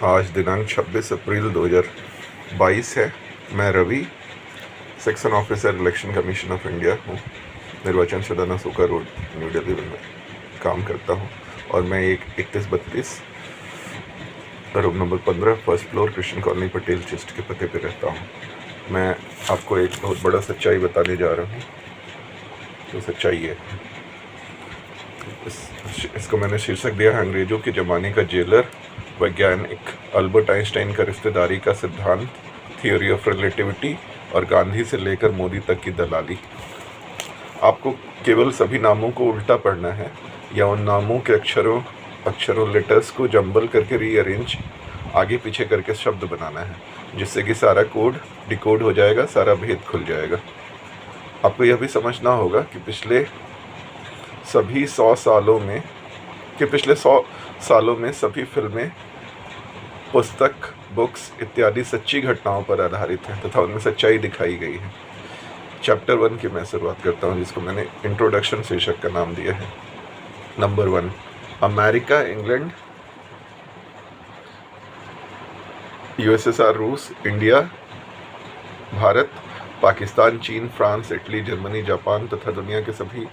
आज दिनांक 26 अप्रैल 2022 है। मैं Ravi, section officer election commission of India हूँ। निर्वाचन शुदा नसूका रोड, न्यू दिल्ली में काम करता हूँ और मैं एक 3132 room number 15 first floor Krishna colony Patel chest के पते पे रहता हूँ। मैं आपको एक बहुत बड़ा सच्चाई बताने जा रहा हूँ। तो सच्चाई है, इसको मैंने शीर्षक दिया है अंग्रेजों के ज़माने का जेलर, वैज्ञानिक अल्बर्ट आइंस्टाइन का रिश्तेदारी का सिद्धांत, थियोरी ऑफ रिलेटिविटी और गांधी से लेकर मोदी तक की दलाली। आपको केवल सभी नामों को उल्टा पढ़ना है या उन नामों के अक्षरों लेटर्स को जंबल करके रीअरेंज आगे पीछे करके शब्द बनाना है, जिससे कि सारा कोड डिकोड हो जाएगा, सारा भेद खुल जाएगा। आपको यह भी समझना होगा कि पिछले 100 सालों में सभी फिल्में, पुस्तक, बुक्स इत्यादि सच्ची घटनाओं पर आधारित हैं तथा उनमें सच्चाई दिखाई गई है। चैप्टर 1 की मैं शुरुआत करता हूं, जिसको मैंने इंट्रोडक्शन शीर्षक का नाम दिया है। नंबर 1, अमेरिका, इंग्लैंड, यूएसएसआर, रूस, इंडिया, भारत, पाकिस्तान, चीन, फ्रांस, इटली, जर्मनी, जापान तथा दुनिया के सभी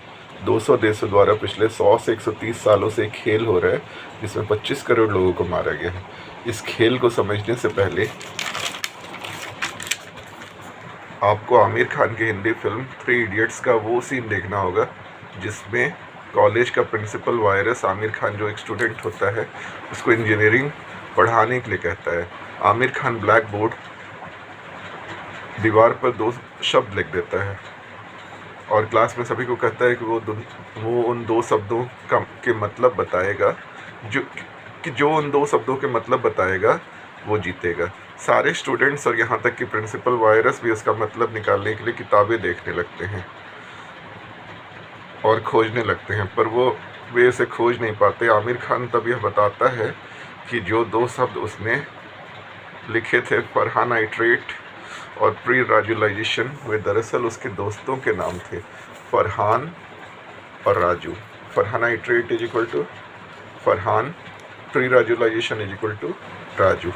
200 देशों द्वारा पिछले 100 से 130 सालों से एक खेल हो रहा है, जिसमें 25 करोड़ लोगों को मारा गया है। इस खेल को समझने से पहले आपको आमिर खान की हिंदी फिल्म 3 इडियट्स का वो सीन देखना होगा, जिसमें कॉलेज का प्रिंसिपल वायरस आमिर खान, जो एक स्टूडेंट होता है, उसको इंजीनियरिंग पढ़ाने के लिए कहता है। आमिर खान ब्लैक बोर्ड दीवार पर 2 शब्द लिख देता है और क्लास में सभी को कहता है कि वो उन 2 शब्दों के मतलब बताएगा, जो उन 2 शब्दों के मतलब बताएगा वो जीतेगा। सारे स्टूडेंट्स और यहाँ तक कि प्रिंसिपल वायरस भी उसका मतलब निकालने के लिए किताबें देखने लगते हैं और खोजने लगते हैं, पर वे इसे खोज नहीं पाते। आमिर खान तब यह बताता है कि जो 2 शब्द उसने लिखे थे, फरहानाइट्रेट और प्री राजुलाइजेशन, वे दरअसल उसके दोस्तों के नाम थे, फरहान और राजू। फरहानाइट्रेट इज इक्वल टू फरहान, प्री राजुलाइजेशन is equal to Raju.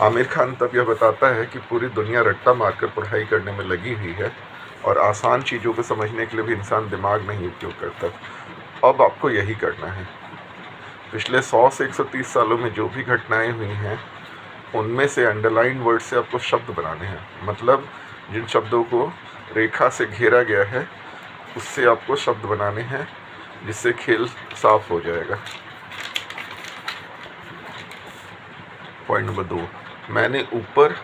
Aamir Khan तब यह बताता है कि पूरी दुनिया रट्टा मारकर पढ़ाई करने में लगी हुई है और आसान चीज़ों को समझने के लिए भी इंसान दिमाग नहीं उपयोग करता। अब आपको यही करना है। पिछले 100 से 130 सालों में जो भी घटनाएं हुई हैं, उनमें से अंडरलाइन वर्ड से आपको शब्द बनाने हैं। मतलब जिन शब्दों को रेखा से घेरा गया है, उससे आपको शब्द बनाने हैं, जिससे खेल साफ हो जाएगा। पॉइंट नंबर 2, मैंने ऊपर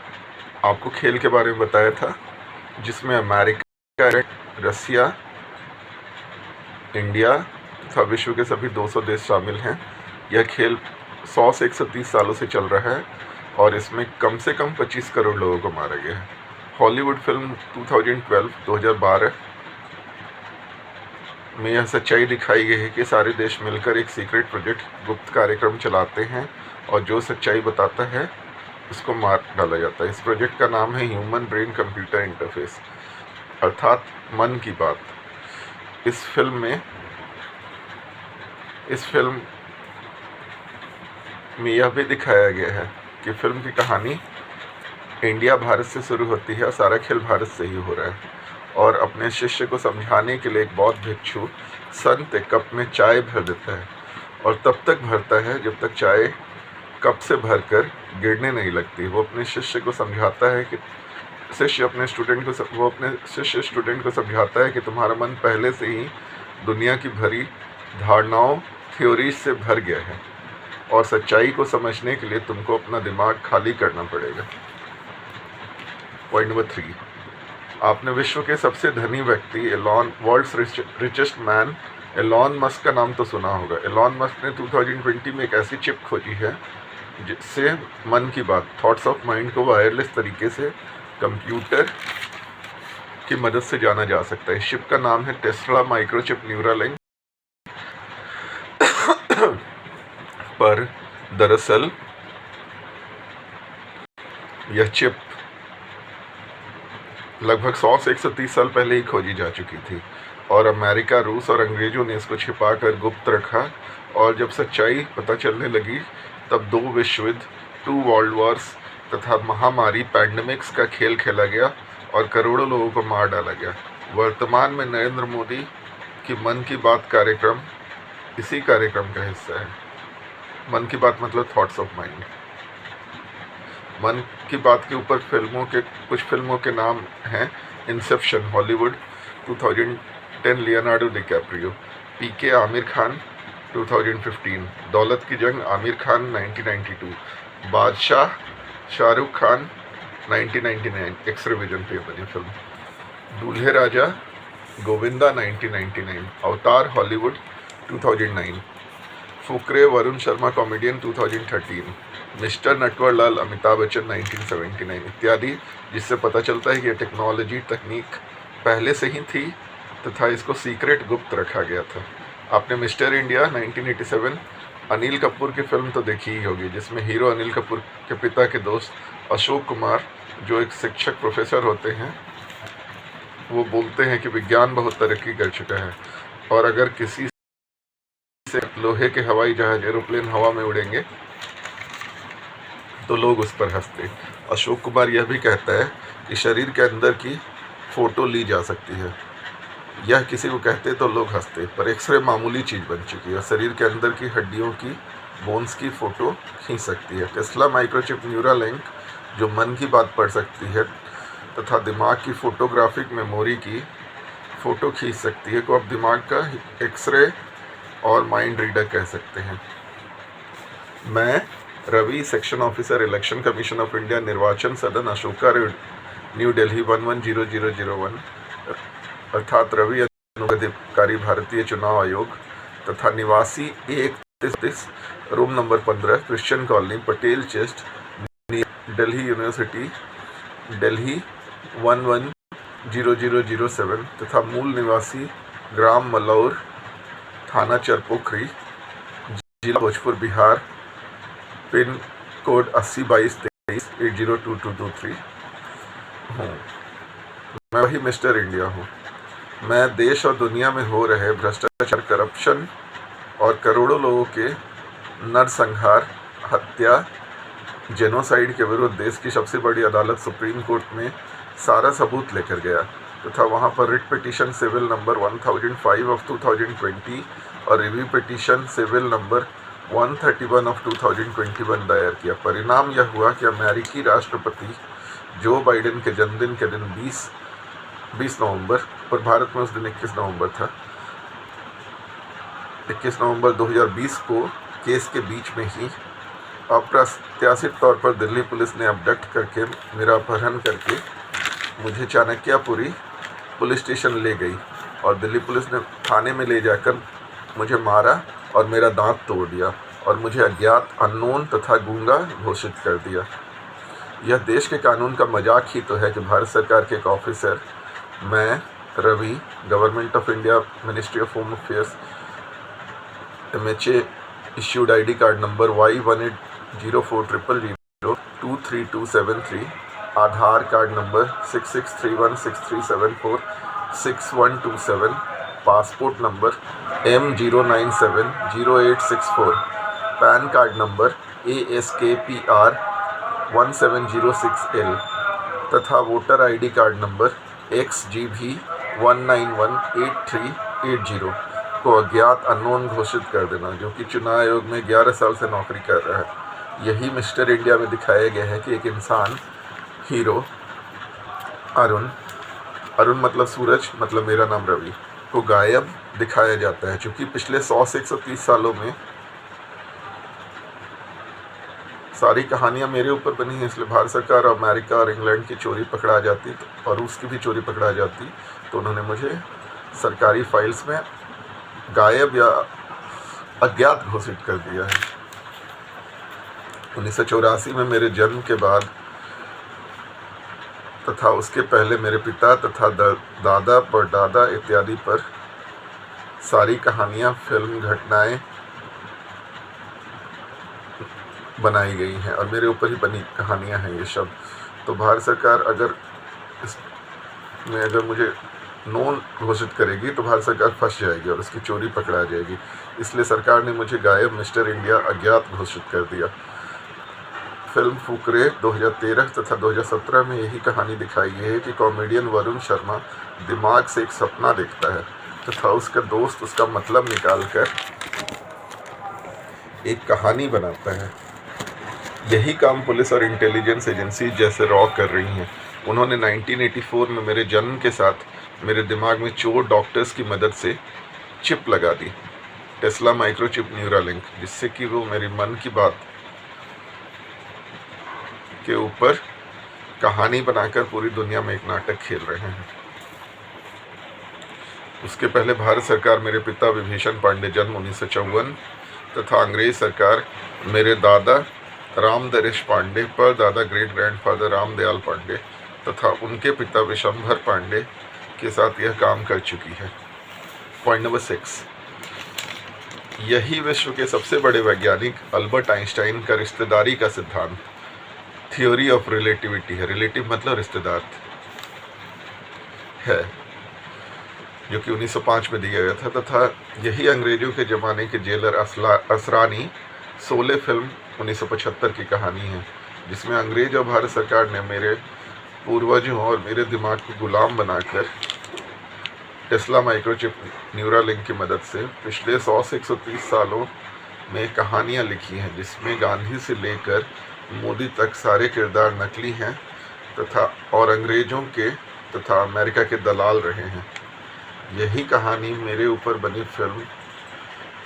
आपको खेल के बारे में बताया था, जिसमें अमेरिका, रसिया, इंडिया तथा विश्व के सभी 200 देश शामिल हैं। यह खेल 100 से 130 सालों से चल रहा है और इसमें कम से कम 25 करोड़ लोगों को मारा गया है। हॉलीवुड फिल्म 2012 में यह सच्चाई दिखाई गई है कि सारे देश मिलकर एक सीक्रेट प्रोजेक्ट, गुप्त कार्यक्रम चलाते हैं और जो सच्चाई बताता है उसको मार डाला जाता है। इस प्रोजेक्ट का नाम है ह्यूमन ब्रेन कंप्यूटर इंटरफेस, अर्थात मन की बात। इस फिल्म में यह भी दिखाया गया है कि फिल्म की कहानी इंडिया, भारत से शुरू होती है और सारा खेल भारत से ही हो रहा है। और अपने शिष्य को समझाने के लिए एक बौद्ध भिक्षु संत एक कप में चाय भर देता है और तब तक भरता है जब तक चाय कप से भरकर गिरने नहीं लगती। वो अपने शिष्य को समझाता है कि अपने स्टूडेंट को समझाता है कि तुम्हारा मन पहले से ही दुनिया की भरी धारणाओं, थ्योरीज से भर गया है और सच्चाई को समझने के लिए तुमको अपना दिमाग खाली करना पड़ेगा। पॉइंट नंबर 3, आपने विश्व के सबसे धनी व्यक्ति world's richest man Elon Musk का नाम तो सुना होगा। एलॉन मस्क ने 2020 में एक ऐसी चिप खोजी है जिससे मन की बात, थॉट्स ऑफ माइंड को वायरलेस तरीके से कंप्यूटर की मदद से जाना जा सकता है। इस चिप का नाम है टेस्ला माइक्रोचिप न्यूरालिंक। पर दरअसल यह चिप लगभग 100 से 130 साल पहले ही खोजी जा चुकी थी और अमेरिका, रूस और अंग्रेज़ों ने इसको छिपाकर गुप्त रखा और जब सच्चाई पता चलने लगी तब 2 विश्व युद्ध 2 वर्ल्ड वॉर्स तथा महामारी पैंडमिक्स का खेल खेला गया और करोड़ों लोगों को मार डाला गया। वर्तमान में नरेंद्र मोदी की मन की बात कार्यक्रम इसी कार्यक्रम का हिस्सा है। मन की बात मतलब थॉट्स ऑफ माइंड। मन की बात के ऊपर कुछ फिल्मों के नाम हैं: इंसेप्शन हॉलीवुड 2010 लियोनार्डो डिकैप्रियो, पीके आमिर खान 2015, दौलत की जंग आमिर खान 1992, बादशाह शाहरुख खान 1999 एक्स-रे विजन पे बनी फिल्म, दूल्हे राजा गोविंदा 1999, अवतार Hollywood 2009, Fukrey Varun Sharma comedian 2013, mister Natwarlal Amitabh Bachchan 1979 इत्यादि, जिससे पता चलता है कि यह टेक्नोलॉजी तकनीक पहले से ही थी तथा इसको सीक्रेट गुप्त रखा गया था। आपने मिस्टर इंडिया 1987 अनिल कपूर की फिल्म तो देखी ही होगी, जिसमें हीरो अनिल कपूर के पिता के दोस्त अशोक कुमार, जो एक शिक्षक प्रोफेसर होते हैं, वो बोलते हैं कि विज्ञान बहुत तरक्की कर चुका है और अगर किसी से लोहे के हवाई जहाज एरोप्लेन हवा में उड़ेंगे तो लोग उस पर हंसते। अशोक कुमार यह भी कहता है कि शरीर के अंदर की फ़ोटो ली जा सकती है। यह किसी को कहते तो लोग हंसते, पर एक्सरे मामूली चीज़ बन चुकी है। शरीर के अंदर की हड्डियों की बोन्स की फ़ोटो खींच सकती है। टेस्ला माइक्रोचिप न्यूरालिंक जो मन की बात पढ़ सकती है तथा दिमाग की फ़ोटोग्राफिक मेमोरी की फ़ोटो खींच सकती है, को अब दिमाग का एक्सरे और माइंड रीडर कह सकते हैं। मैं Ravi, section officer, election commission of India, Nirvachan Sadan, Ashoka road, new Delhi 110001, अर्थात रवि अनुगधिकारी भारतीय चुनाव आयोग तथा निवासी 133 room number 15 Christian colony, Patel chest, Delhi university, Delhi 110007 तथा मूल निवासी ग्राम मलौर, थाना चरपोखरी, जिला भोजपुर, बिहार, पिन कोड 802223 802223 हूँ। मैं वही मिस्टर इंडिया हूँ। मैं देश और दुनिया में हो रहे भ्रष्टाचार, करप्शन और करोड़ों लोगों के नरसंहार, हत्या, जेनोसाइड के विरुद्ध देश की सबसे बड़ी अदालत सुप्रीम कोर्ट में सारा सबूत लेकर गया तथा वहाँ पर writ petition civil number 1005 of 2020 और review petition civil number 131 of 2021 दायर किया। परिणाम यह हुआ कि अमेरिकी राष्ट्रपति जो बाइडेन के जन्मदिन के दिन 20 नवंबर, और भारत में उस दिन 21 नवंबर था, 21 नवंबर 2020 को केस के बीच में ही अप्रत्याशित तौर पर दिल्ली पुलिस ने अबडक्ट करके, मेरा अपहरण करके मुझे चाणक्यपुरी पुलिस स्टेशन ले गई और दिल्ली पुलिस ने थाने में ले जाकर मुझे मारा और मेरा दांत तोड़ दिया और मुझे अज्ञात, अननोन तथा गूंगा घोषित कर दिया। यह देश के कानून का मजाक ही तो है कि भारत सरकार के एक ऑफिसर, मैं Ravi, government of India, ministry of home affairs, MHA issued ID card number Y180400023273, Aadhaar card number 663163746127, passport number M0970864, PAN card number ASKPR 1706L तथा voter ID card number XGV 1918380 को अज्ञात, अननोन घोषित कर देना, जो कि चुनाव आयोग में 11 साल से नौकरी कर रहा है। यही मिस्टर इंडिया में दिखाया गया है कि एक इंसान, हीरो अरुण मतलब सूरज, मतलब मेरा नाम रवि, को गायब दिखाया जाता है। चूँकि पिछले 100 से 130 सालों में सारी कहानियाँ मेरे ऊपर बनी हैं, इसलिए भारत सरकार और अमेरिका और इंग्लैंड की चोरी पकड़ा जाती और रूस की भी चोरी पकड़ा जाती तो उन्होंने मुझे सरकारी फाइल्स में गायब या अज्ञात घोषित कर दिया है। 1984 में मेरे जन्म के बाद तथा उसके पहले मेरे पिता तथा दादा, परदादा इत्यादि पर सारी कहानियाँ, फिल्म, घटनाएं बनाई गई हैं और मेरे ऊपर ही बनी कहानियाँ हैं ये शब्द। तो भारत सरकार अगर इसमें अगर मुझे नोन घोषित करेगी तो भारत सरकार फंस जाएगी और उसकी चोरी पकड़ा जाएगी। इसलिए सरकार ने मुझे गायब, मिस्टर इंडिया, अज्ञात घोषित कर दिया। फिल्म फुकरे 2013 तथा 2017 में यही कहानी दिखाई गई है कि कॉमेडियन वरुण शर्मा दिमाग से एक सपना देखता है तथा उसका दोस्त उसका मतलब निकालकर एक कहानी बनाता है। यही काम पुलिस और इंटेलिजेंस एजेंसी जैसे रॉ कर रही हैं। उन्होंने 1984 में मेरे जन्म के साथ मेरे दिमाग में चोर डॉक्टर्स की मदद से चिप लगा दी, टेस्ला माइक्रोचिप न्यूरालिंक, जिससे कि वो मेरी मन की बात के ऊपर कहानी बनाकर पूरी दुनिया में एक नाटक खेल रहे हैं। उसके पहले भारत सरकार मेरे पिता विभीषण पांडे जन्म 1954 तथा अंग्रेज सरकार मेरे दादा रामदरेश पांडे पर दादा ग्रेट ग्रैंडफादर रामदयाल पांडे तथा उनके पिता विशंभर पांडे के साथ यह काम कर चुकी है। पॉइंट नंबर 6, यही विश्व के सबसे बड़े वैज्ञानिक अल्बर्ट आइंस्टाइन का रिश्तेदारी का सिद्धांत थ्योरी ऑफ रिलेटिविटी है। रिलेटिव मतलब रिश्तेदार है, जो कि 1905 में दिया गया था तथा यही अंग्रेजों के ज़माने के जेलर असरानी शोले फिल्म 1975 की कहानी है, जिसमें अंग्रेज और भारत सरकार ने मेरे पूर्वजों और मेरे दिमाग को गुलाम बनाकर टेस्ला माइक्रोचिप न्यूरालिंक की मदद से पिछले 100 से 130 सालों में कहानियाँ लिखी हैं, जिसमें गांधी से लेकर मोदी तक सारे किरदार नकली हैं तथा और अंग्रेज़ों के तथा अमेरिका के दलाल रहे हैं। यही कहानी मेरे ऊपर बनी फिल्म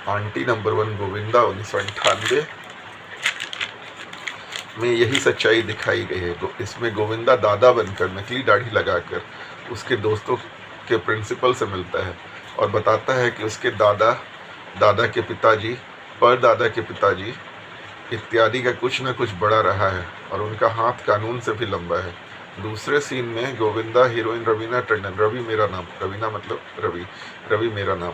आंटी नंबर 1 गोविंदा 1998 में यही सच्चाई दिखाई गई है। इसमें गोविंदा दादा बनकर नकली दाढ़ी लगाकर उसके दोस्तों के प्रिंसिपल से मिलता है और बताता है कि उसके दादा के पिताजी, परदादा के पिताजी इत्यादि का कुछ न कुछ बड़ा रहा है और उनका हाथ कानून से भी लंबा है। दूसरे सीन में गोविंदा हीरोइन रवीना टंडन, रवि मेरा नाम, रवीना मतलब रवि मेरा नाम,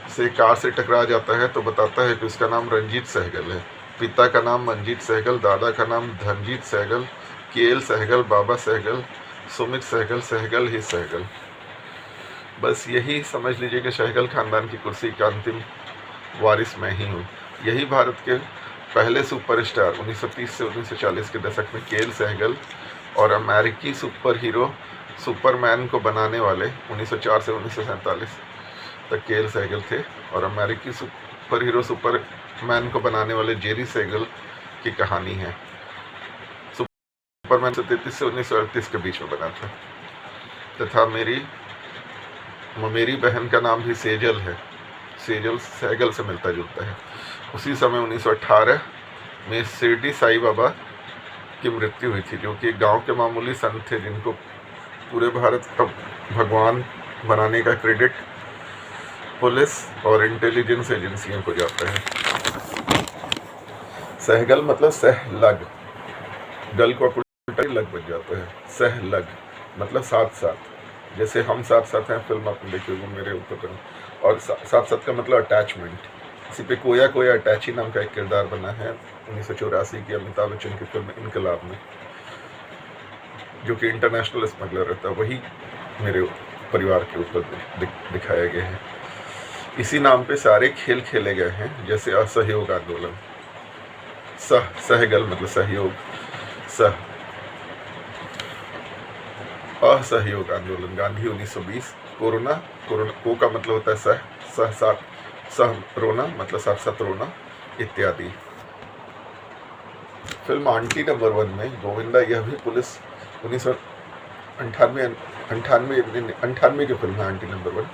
से कार से टकरा जाता है तो बताता है कि उसका नाम रंजीत सहगल है, पिता का नाम मंजीत सहगल, दादा का नाम धनजीत सहगल, केएल सहगल, बाबा सहगल, सुमित सहगल, सहगल ही सहगल। बस यही समझ लीजिए कि सहगल खानदान की कुर्सी का अंतिम वारिस मैं ही हूँ। यही भारत के पहले सुपरस्टार 1930 से 1940 के दशक में केएल सहगल और अमेरिकी सुपर हीरो सुपरमैन को बनाने वाले 1904 से 1947 तक केएल सहगल थे और अमेरिकी सुपर हीरो सुपरमैन को बनाने वाले जेरी सहगल की कहानी है। सुपरमैन 1933 से 1938 के बीच में बना था तथा मेरी बहन का नाम भी सेजल है। सेजल सहगल से मिलता जुलता है। उसी समय 1918 में शिरडी साईं बाबा की मृत्यु हुई थी, जो कि एक गांव के मामूली संत थे, जिनको पूरे भारत का भगवान बनाने का क्रेडिट पुलिस और इंटेलिजेंस एजेंसियों को जाता है। सहगल मतलब सहलग, गल को उल्टा लग बन जाता है। सहलग मतलब साथ साथ, जैसे हम साथ साथ हैं फिल्म आपने देखी होगी मेरे ऊपर, और साथ साथ का मतलब अटैचमेंट। इसी पे कोया अटैची नाम का एक किरदार बना है 1984 की अमिताभ बच्चन की फिल्म इनकलाब में, जो कि इंटरनेशनल स्मगलर रहता है, वही मेरे परिवार के ऊपर दिखाया गया है। इसी नाम पे सारे खेल खेले गए हैं, जैसे असहयोग आंदोलन, सहगल मतलब सहयोग, असहयोग आंदोलन गांधी 1920, कोरोना को का मतलब होता है सह रोना मतलब साथ साथ रोना इत्यादि। फिल्म आंटी नंबर 1 में गोविंदा, यह भी पुलिस 1998 की फिल्म है आंटी नंबर 1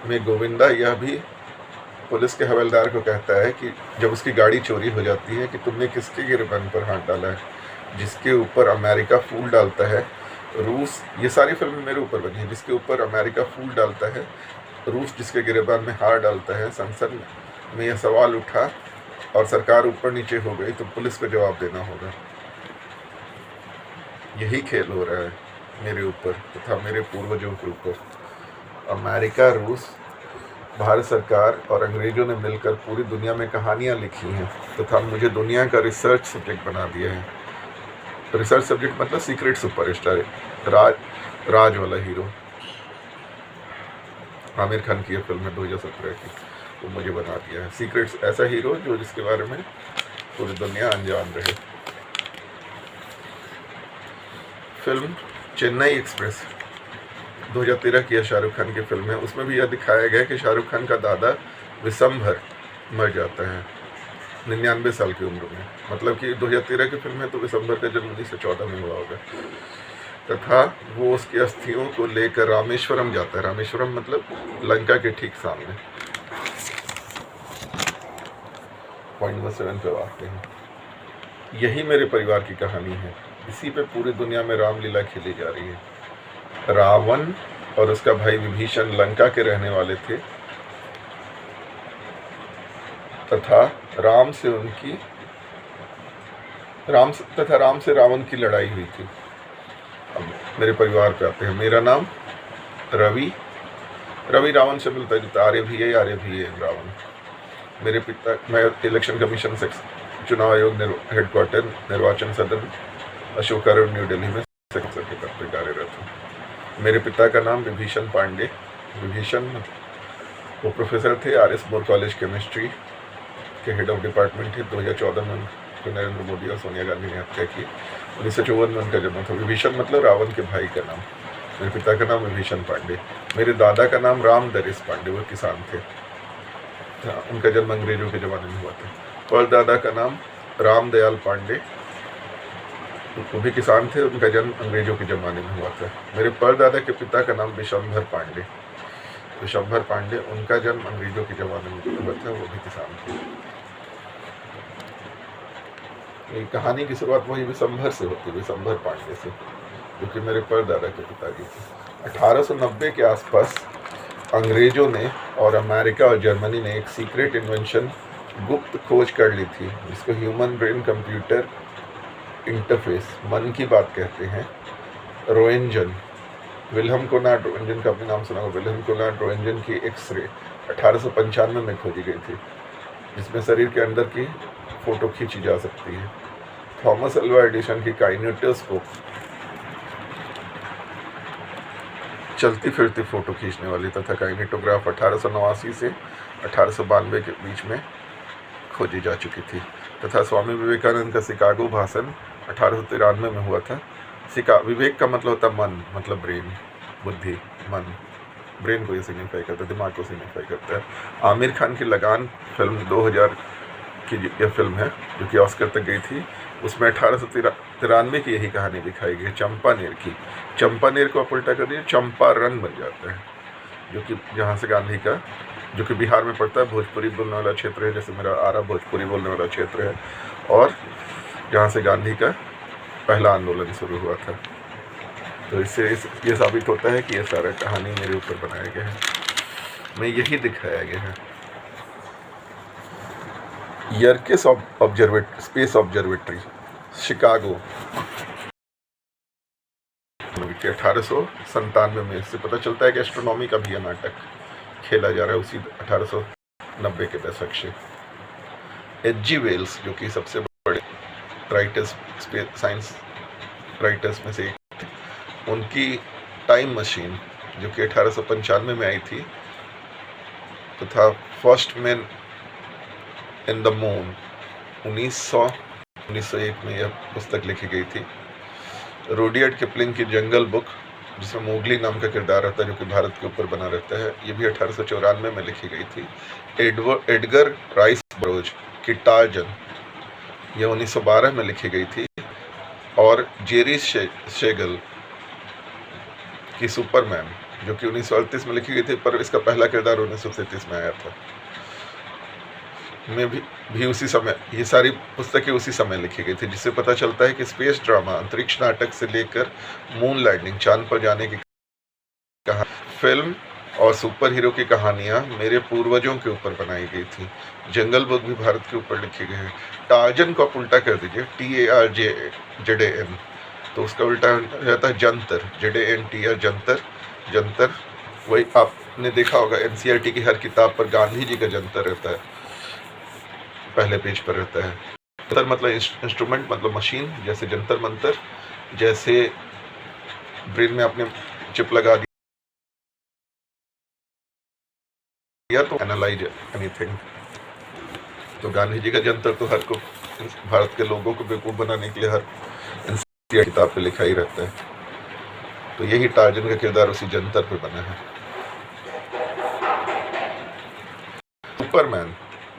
में गोविंदा यह भी पुलिस के हवलदार को कहता है कि जब उसकी गाड़ी चोरी हो जाती है कि तुमने किसके गिरबान पर हाथ डाला है, जिसके ऊपर अमेरिका फूल डालता है, रूस, ये सारी फिल्में मेरे ऊपर बनी है, जिसके ऊपर अमेरिका फूल डालता है, रूस जिसके गिरबान में हार डालता है। संसद में यह सवाल उठा और सरकार ऊपर नीचे हो गई तो पुलिस को जवाब देना होगा। यही खेल हो रहा है मेरे ऊपर तथा मेरे पूर्वजों के ऊपर। अमेरिका, रूस, भारत सरकार और अंग्रेज़ों ने मिलकर पूरी दुनिया में कहानियाँ लिखी हैं तथा मुझे दुनिया का रिसर्च सब्जेक्ट बना दिया है। रिसर्च सब्जेक्ट मतलब सीक्रेट सुपरस्टार, राज वाला हीरो, आमिर खान की यह फिल्म है 2017 की, वो मुझे बना दिया है। सीक्रेट्स ऐसा हीरो जो जिसके बारे में पूरी दुनिया अनजान रहे। फिल्म चेन्नई एक्सप्रेस 2013 की शाहरुख खान की फिल्म है। उसमें भी यह दिखाया गया कि शाहरुख खान का दादा विशंभर मर जाता है 99 साल की उम्र में। मतलब कि 2013 की फिल्म है तो विशंभर का जन्म 1914 में हुआ होगा। तथा वो उसकी अस्थियों को लेकर रामेश्वरम जाता है। रामेश्वरम मतलब लंका के ठीक सामने। पॉइंट नंबर 7 पे आते हैं। यही मेरे परिवार की कहानी है। इसी पे पूरी दुनिया में रामलीला खेली जा रही है। रावण और उसका भाई विभीषण लंका के रहने वाले थे तथा राम से रावण की लड़ाई हुई थी। अब मेरे परिवार पे आते हैं। मेरा नाम रवि रावण से मिलता जुलता, आर्य भी है रावण। मेरे पिता, मैं इलेक्शन कमीशन से चुनाव आयोग हेडक्वार्टर निर्वाचन सदन अशोका रोड न्यू दिल्ली में सेक्रेटरी के पद पर कार्यरत हूँ। मेरे पिता का नाम विभीषण पांडे। विभीषण वो प्रोफेसर थे RS बोर कॉलेज केमिस्ट्री के हेड ऑफ डिपार्टमेंट थे। 2014 में उनको नरेंद्र मोदी और सोनिया गांधी ने हत्या की। 1954 में उनका जन्म था। विभीषण मतलब रावण के भाई का नाम। मेरे पिता का नाम विभीषण पांडे। मेरे दादा का नाम राम दरेश पांडे, वो किसान थे। उनका जन्म अंग्रेजों के ज़माने में हुआ था। परदादा का नाम राम दयाल पांडे, वो भी किसान थे। उनका जन्म अंग्रेजों के ज़माने में हुआ था। मेरे परदादा के पिता का नाम विशंभर पांडे। उनका जन्म अंग्रेजों के ज़माने में हुआ था, वो भी किसान थे। ये कहानी की शुरुआत वही विशंभर से होती है, विशंभर पांडे से, जो कि मेरे परदादा के पिताजी थे। 1890 के आसपास अंग्रेजों ने और अमेरिका और जर्मनी ने एक सीक्रेट इन्वेंशन गुप्त खोज कर ली थी, जिसको ह्यूमन ब्रेन कंप्यूटर इंटरफेस मन की बात कहते हैं। रोएंजन, विल्हम कोनार्ड रोएंजन का अपने नाम सुना होगा। विल्हम कोनार्ड रोएंजन की एक्सरे 1895 में खोजी गई थी, जिसमें शरीर के अंदर की फोटो खींची जा सकती है। थॉमस अल्वा एडिसन की काइनेटोस्कोप, चलती फिरती फोटो खींचने वाली, तथा काइनेटोग्राफ 1889 से 1892 के बीच में खोजी जा चुकी थी। तथा स्वामी विवेकानंद का शिकागो भाषण 1893 में हुआ था। विवेक का मतलब होता मन, मतलब ब्रेन, बुद्धि, मन। ब्रेन को ये सिग्निफाई करता है, दिमाग को सिग्निफाई करता है। आमिर खान की लगान फिल्म 2000 की यह फिल्म है, जो कि ऑस्कर तक गई थी। उसमें 1893 की यही कहानी दिखाई गई, चंपानेर की। चंपानेर को आप उल्टा कर दिए चंपारण बन जाता है, जो कि जहाँ से गांधी का, जो कि बिहार में पड़ता है, भोजपुरी बोलने वाला क्षेत्र है, जैसे मेरा आरा भोजपुरी बोलने वाला क्षेत्र है, और जहाँ से गांधी का पहला आंदोलन शुरू हुआ था। तो इससे ये साबित होता है कि ये सारा कहानी मेरे ऊपर बनाया गया है, मैं यही दिखाया गया है। यर्केस स्पेस ऑब्जर्वेटरी शिकागो 1897 में। इससे पता चलता है कि एस्ट्रोनॉमी का भी यह नाटक खेला जा रहा है उसी 1890 के दशक से। H.G. वेल्स, जो कि सबसे बड़े राइटर्स, साइंस राइटर्स में से एक, उनकी टाइम मशीन, जो कि 1895 में आई थी, तथा first man in the moon 1901 में यह पुस्तक लिखी गई थी। रुडयार्ड किपलिंग की जंगल बुक, जिसमें मोगली नाम का किरदार रहता है, जो कि भारत के ऊपर बना रहता है, ये भी 1894 में लिखी गई थी। एडगर राइस बरोज की टार्जन, यह 1912 में लिखी गई थी। और जेरी शेगल की सुपरमैन, जो कि 1938 में लिखी गई थी, पर इसका पहला किरदार 1933 में आया था। में भी उसी समय, ये सारी पुस्तकें उसी समय लिखी गई थी, जिससे पता चलता है कि स्पेस ड्रामा, अंतरिक्ष नाटक से लेकर मून लैंडिंग, चांद पर जाने की कहानी, फिल्म और सुपर हीरो की कहानियाँ मेरे पूर्वजों के ऊपर बनाई गई थी। जंगल बुक भी भारत के ऊपर लिखी गई है। टार्जन को आप उल्टा कर दीजिए, TARJAN, तो उसका उल्टा रहता है जंतर, JANTR, जंतर। वही आपने देखा होगा NCERT की हर किताब पर गांधी जी का जंतर रहता है, पहले पेज पर रहता है। जंतर मतलब इंस्ट्रूमेंट, मतलब मशीन, जैसे जंतर मंतर, जैसे ब्रेन में आपने चिप लगा दिया तो एनालाइज एनीथिंग। तो गांधी जी का जंतर तो हर को भारत के लोगों को बेवकूफ़ बनाने के लिए हर इंसान किताब पे लिखा ही रहता है। तो यही टार्जन का किरदार उसी जंतर पे बना है। सुपरमैन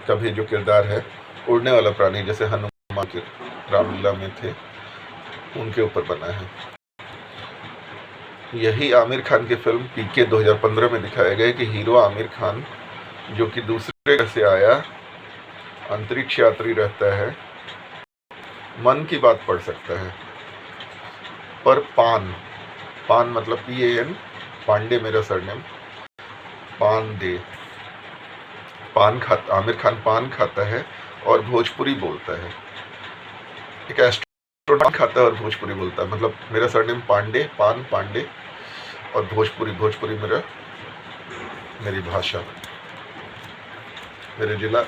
का भी जो किरदार है, उड़ने वाला प्राणी जैसे हनुमान के रामलीला में थे, उनके ऊपर बना है। यही आमिर खान की फिल्म पीके 2015 में दिखाया गया कि हीरो आमिर खान जो कि दूसरे घर से आया अंतरिक्ष यात्री रहता है, मन की बात पढ़ सकता है, पर पान मतलब PAN, पांडे मेरा सरनेम, आमिर खान पान खाता है और भोजपुरी बोलता है। एक एस्ट्रोनॉट खाता है और भोजपुरी बोलता है, मतलब मेरा सरनेम पांडे, पांडे और भोजपुरी मेरी भाषा, मेरे जिला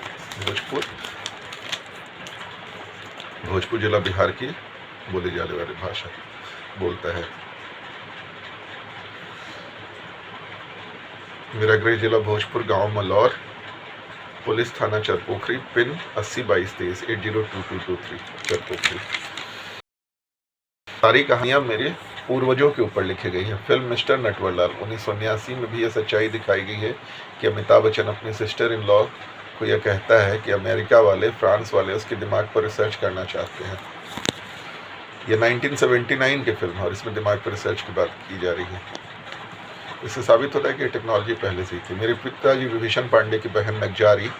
भोजपुर जिला बिहार की बोली जाने वाली भाषा बोलता है। मेरा गृह जिला भोजपुर, गांव मलौर, पुलिस थाना चरपोखरी, पिन 802223 802223 चरपोखरी। सारी कहानियां मेरे पूर्वजों के ऊपर लिखी गई हैं। फिल्म मिस्टर नटवरलाल 1989 में भी यह सच्चाई दिखाई गई है कि अमिताभ बच्चन अपनी सिस्टर इन लॉ को यह कहता है कि अमेरिका वाले, फ्रांस वाले उसके दिमाग पर रिसर्च करना चाहते हैं। यह 1979 की फिल्म है और इसमें दिमाग पर रिसर्च की बात की जा रही है। इससे साबित होता है कि टेक्नोलॉजी पहले से ही थी। मेरे पिताजी विभीषण पांडे की बहन नगजारी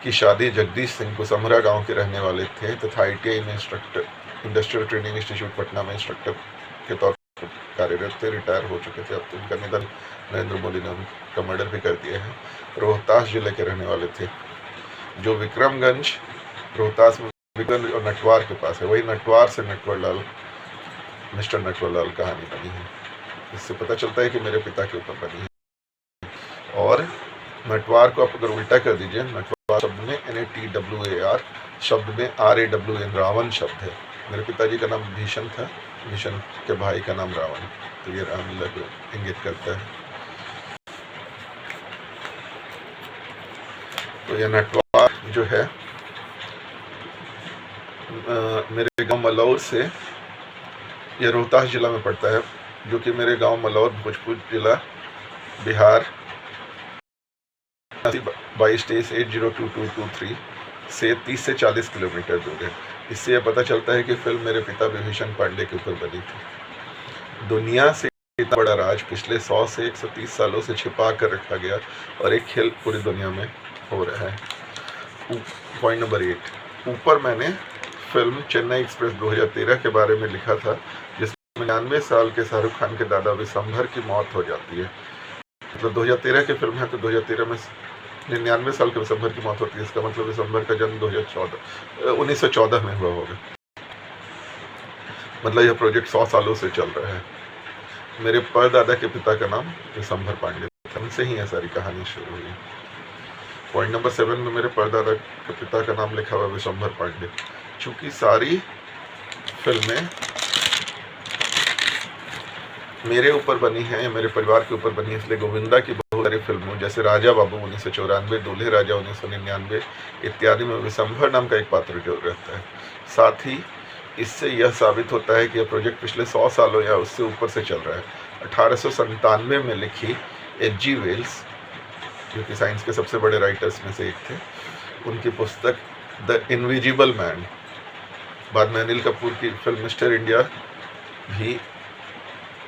की शादी जगदीश सिंह को समरा गांव के रहने वाले थे तथा ITI में इंडस्ट्रियल ट्रेनिंग इंस्टीट्यूट पटना में इंस्ट्रक्टर के तौर पर कार्यरत थे। रिटायर हो चुके थे। अब तो उनका निधन नरेंद्र मोदी ने उनका मर्डर भी कर दिया है। रोहतास जिले के रहने वाले थे, जो विक्रमगंज रोहतास में विक्रमगंज और नटवार के पास है। वही नटवार से नटवरलाल, मिस्टर नटवरलाल कहानी बनी है। इससे पता चलता है कि मेरे पिता के ऊपर बनी है। और नटवार को आप अगर उल्टा कर दीजिए, नटवार शब्द में NATWAR शब्द में RAWN रावण शब्द है। मेरे पिताजी का नाम भीषण था, भीषण के भाई का नाम रावण, तो ये रामलीला को इंगित करता है। तो यह नटवार जो है मेरे गांव मलौर से, यह रोहतास जिला में पड़ता है, जो कि मेरे गांव मलौर भोजपुर जिला बिहार 2223 802223 से 30 से 40 किलोमीटर दूर है। इससे यह पता चलता है कि फिल्म मेरे पिता विभीषण पांडे के ऊपर बनी थी। दुनिया से इतना बड़ा राज पिछले 100 से 130 सालों से छिपा कर रखा गया और एक खेल पूरी दुनिया में हो रहा है। पॉइंट नंबर 8, ऊपर मैंने फिल्म चेन्नई एक्सप्रेस 2013 के बारे में लिखा था, जिसमें 99 साल के शाहरुख खान के दादा विशंभर की मौत हो जाती है। मतलब 2013 की फिल्म है, तो 2013 में 99 साल के विशंभर की मौत होती है। इसका मतलब विशंभर का जन्म 1914 में हुआ होगा। मतलब यह प्रोजेक्ट 100 सालों से चल रहा है। मेरे परदादा के पिता का नाम विशंभर पांडे था, उनसे ही यह सारी कहानी शुरू हुई। पॉइंट नंबर 7 में मेरे परदादा के पिता का नाम लिखा हुआ विशंभर पांडे। चूँकि सारी फिल्में मेरे ऊपर बनी है या मेरे परिवार के ऊपर बनी है, इसलिए गोविंदा की बहुत सारी फिल्मों जैसे राजा बाबू 1994, दूल्हे राजा 1999 इत्यादि में विशंभर नाम का एक पात्र जो रहता है। साथ ही इससे यह साबित होता है कि यह प्रोजेक्ट पिछले 100 सालों या उससे ऊपर से चल रहा है। 1897 में लिखी H.G. वेल्स, जो कि साइंस के सबसे बड़े राइटर्स में से एक थे, उनकी पुस्तक द इनविजिबल मैन, बाद में अनिल कपूर की फिल्म मिस्टर इंडिया भी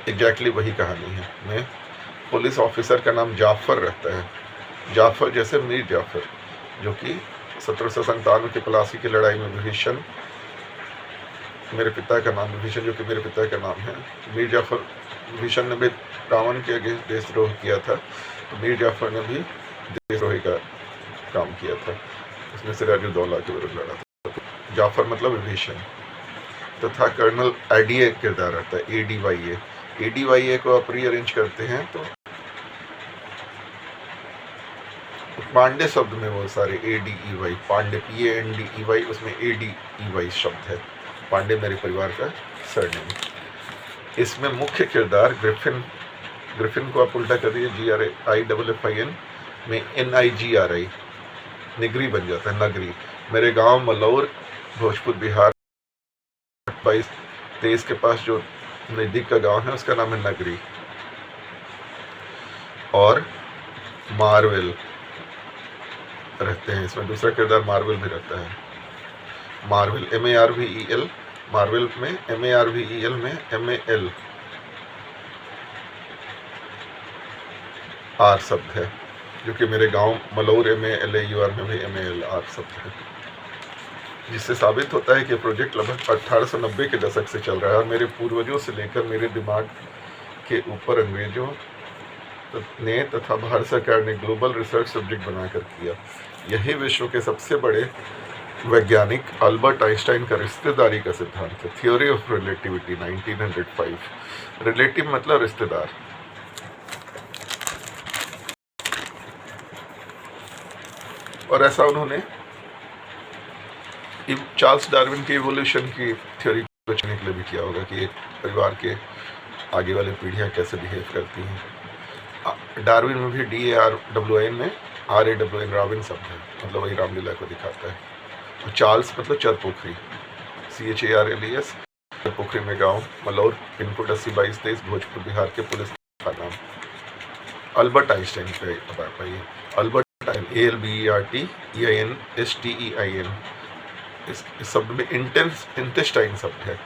एग्जैक्टली वही कहानी है। में पुलिस ऑफिसर का नाम जाफर रहता है, जाफर जैसे मीर जाफर, जो कि 1797 की प्लासी की लड़ाई में विभीषण, मेरे पिता का नाम विभीषण जो कि मेरे पिता का नाम है, मीर जाफर, विभीषण ने भी रावण के अगेंस्ट देशद्रोह किया था, तो मीर जाफर ने भी देशद्रोही का काम किया था, उसमें से सिराजुद्दौला के विरुद्ध लड़ा था। जाफर मतलब विभीषण। तथा कर्नल ADA किरदार आता है, ADYA को आप रीअरेंज करते हैं तो पांडे शब्द में वो सारे ADEY, पांडे PANDEY, उसमें ADEY शब्द है। पांडे मेरे परिवार का सरनेम। इसमें मुख्य किरदार ग्रिफिन को आप उल्टा कर दीजिए GRIFFIN में NIGRI, निगरी बन जाता है, नगरी। मेरे गांव मलौर भोजपुर बिहार 22-23 के पास जो नज़दीक का गांव है उसका नाम है नगरी। और मार्वेल रहते हैं, इसमें दूसरा किरदार मार्वेल भी रहता है। मार्वेल MARVEL, मार्वेल में MARVEL में MAL आर शब्द है, जो कि मेरे गांव मलौर MALAUR में भी MALR शब्द है, जिससे साबित होता है कि प्रोजेक्ट लगभग 1890 के दशक से चल रहा है और मेरे पूर्वजों से लेकर मेरे दिमाग के ऊपर अंग्रेजों ने तथा भारत सरकार ने ग्लोबल रिसर्च सब्जेक्ट बनाकर किया। यही विश्व के सबसे बड़े वैज्ञानिक अल्बर्ट आइंस्टाइन का रिश्तेदारी का सिद्धांत है, थ्योरी ऑफ रिलेटिविटी 1905। रिलेटिव मतलब रिश्तेदार। और ऐसा उन्होंने चार्ल्स डार्विन की इवोल्यूशन की थ्योरी को चुनने के लिए भी किया होगा कि एक परिवार के आगे वाली पीढ़ियां कैसे बिहेव करती हैं। डार्विन में भी DARWIN में RAWN राविन शब्द है, मतलब वही रामलीला को दिखाता है। और चार्ल्स मतलब चरपोखरी, CHARLES, चरपोखरी में गांव मलौर, पिन कोड 802223, भोजपुर बिहार के पुलिस का नाम। अल्बर्ट आइंस्टाइन का पाइए, अल्बर्ट ALBERTEINSTEIN, इस शब्द में इंटेस्टाइन शब्द है।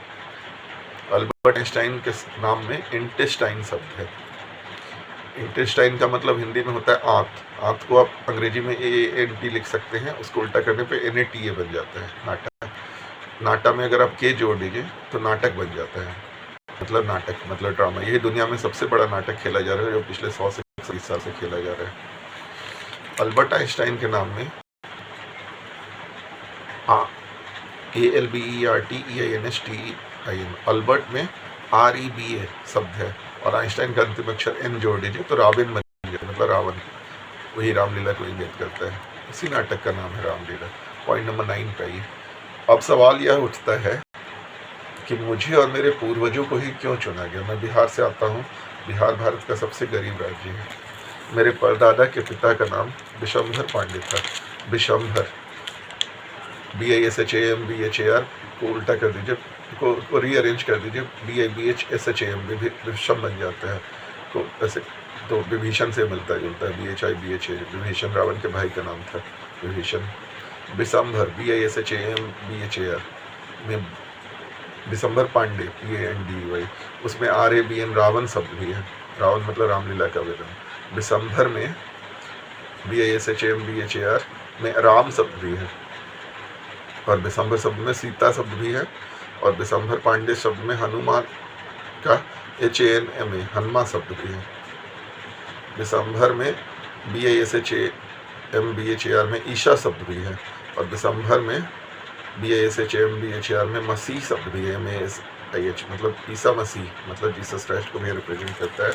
अल्बर्ट आइंस्टाइन के नाम में इंटेस्टाइन शब्द है। इंटेस्टाइन का मतलब हिंदी में होता है आंत। आंत को आप अंग्रेजी में AANT लिख सकते हैं, उसको उल्टा करने पे NATA बन जाता है, नाटा। नाटा में अगर आप के जोड़ दीजिए तो नाटक बन जाता है, मतलब नाटक मतलब ड्रामा। यही दुनिया में सबसे बड़ा नाटक खेला जा रहा है, जो पिछले 100 से 120 साल से खेला जा रहा है। अल्बर्ट आइंस्टाइन के नाम में ALBERTEINSTEIN, अल्बर्ट में REBA शब्द है और आइंस्टाइन का अंतिम अक्षर N जोड़ दीजिए तो राबिन बन जाए, मतलब रावण। वही रामलीला को इंगित करता है, इसी नाटक का नाम है रामलीला। पॉइंट नंबर 9 पे आइए। अब सवाल यह उठता है कि मुझे और मेरे पूर्वजों को ही क्यों चुना गया। मैं बिहार से आता हूँ, बिहार भारत का सबसे गरीब राज्य है। मेरे परदादा के पिता का नाम विशंभर पांडे था। विशंभर, BISHAMBHAR को उल्टा कर दीजिए, को रीअरेंज कर दीजिए, BIBHSHAM विषम बन जाता है। तो ऐसे तो विभीषण से मिलता जुलता है, BHIBHA, विभीषण रावण के भाई का नाम था विभीषण। विशंभर BISHAMBHAR में विशंभर पांडे PANDY, उसमें RABN रावण शब्द भी है, रावण मतलब रामलीला का विलन। विशंभर में BISHAMBHAR में राम शब्द भी है, और विशंभर शब्द में सीता शब्द भी है, और विशंभर पांडे शब्द में हनुमान का HANMA हनुमा शब्द भी है। विशंभर में BISHAMBHAR में ईशा शब्द भी है, और विशंभर में BISHAMBHAR में मसीह शब्द भी है, MASIH मतलब ईसा मसीह, मतलब जीसस क्राइस्ट को भी रिप्रेजेंट करता है।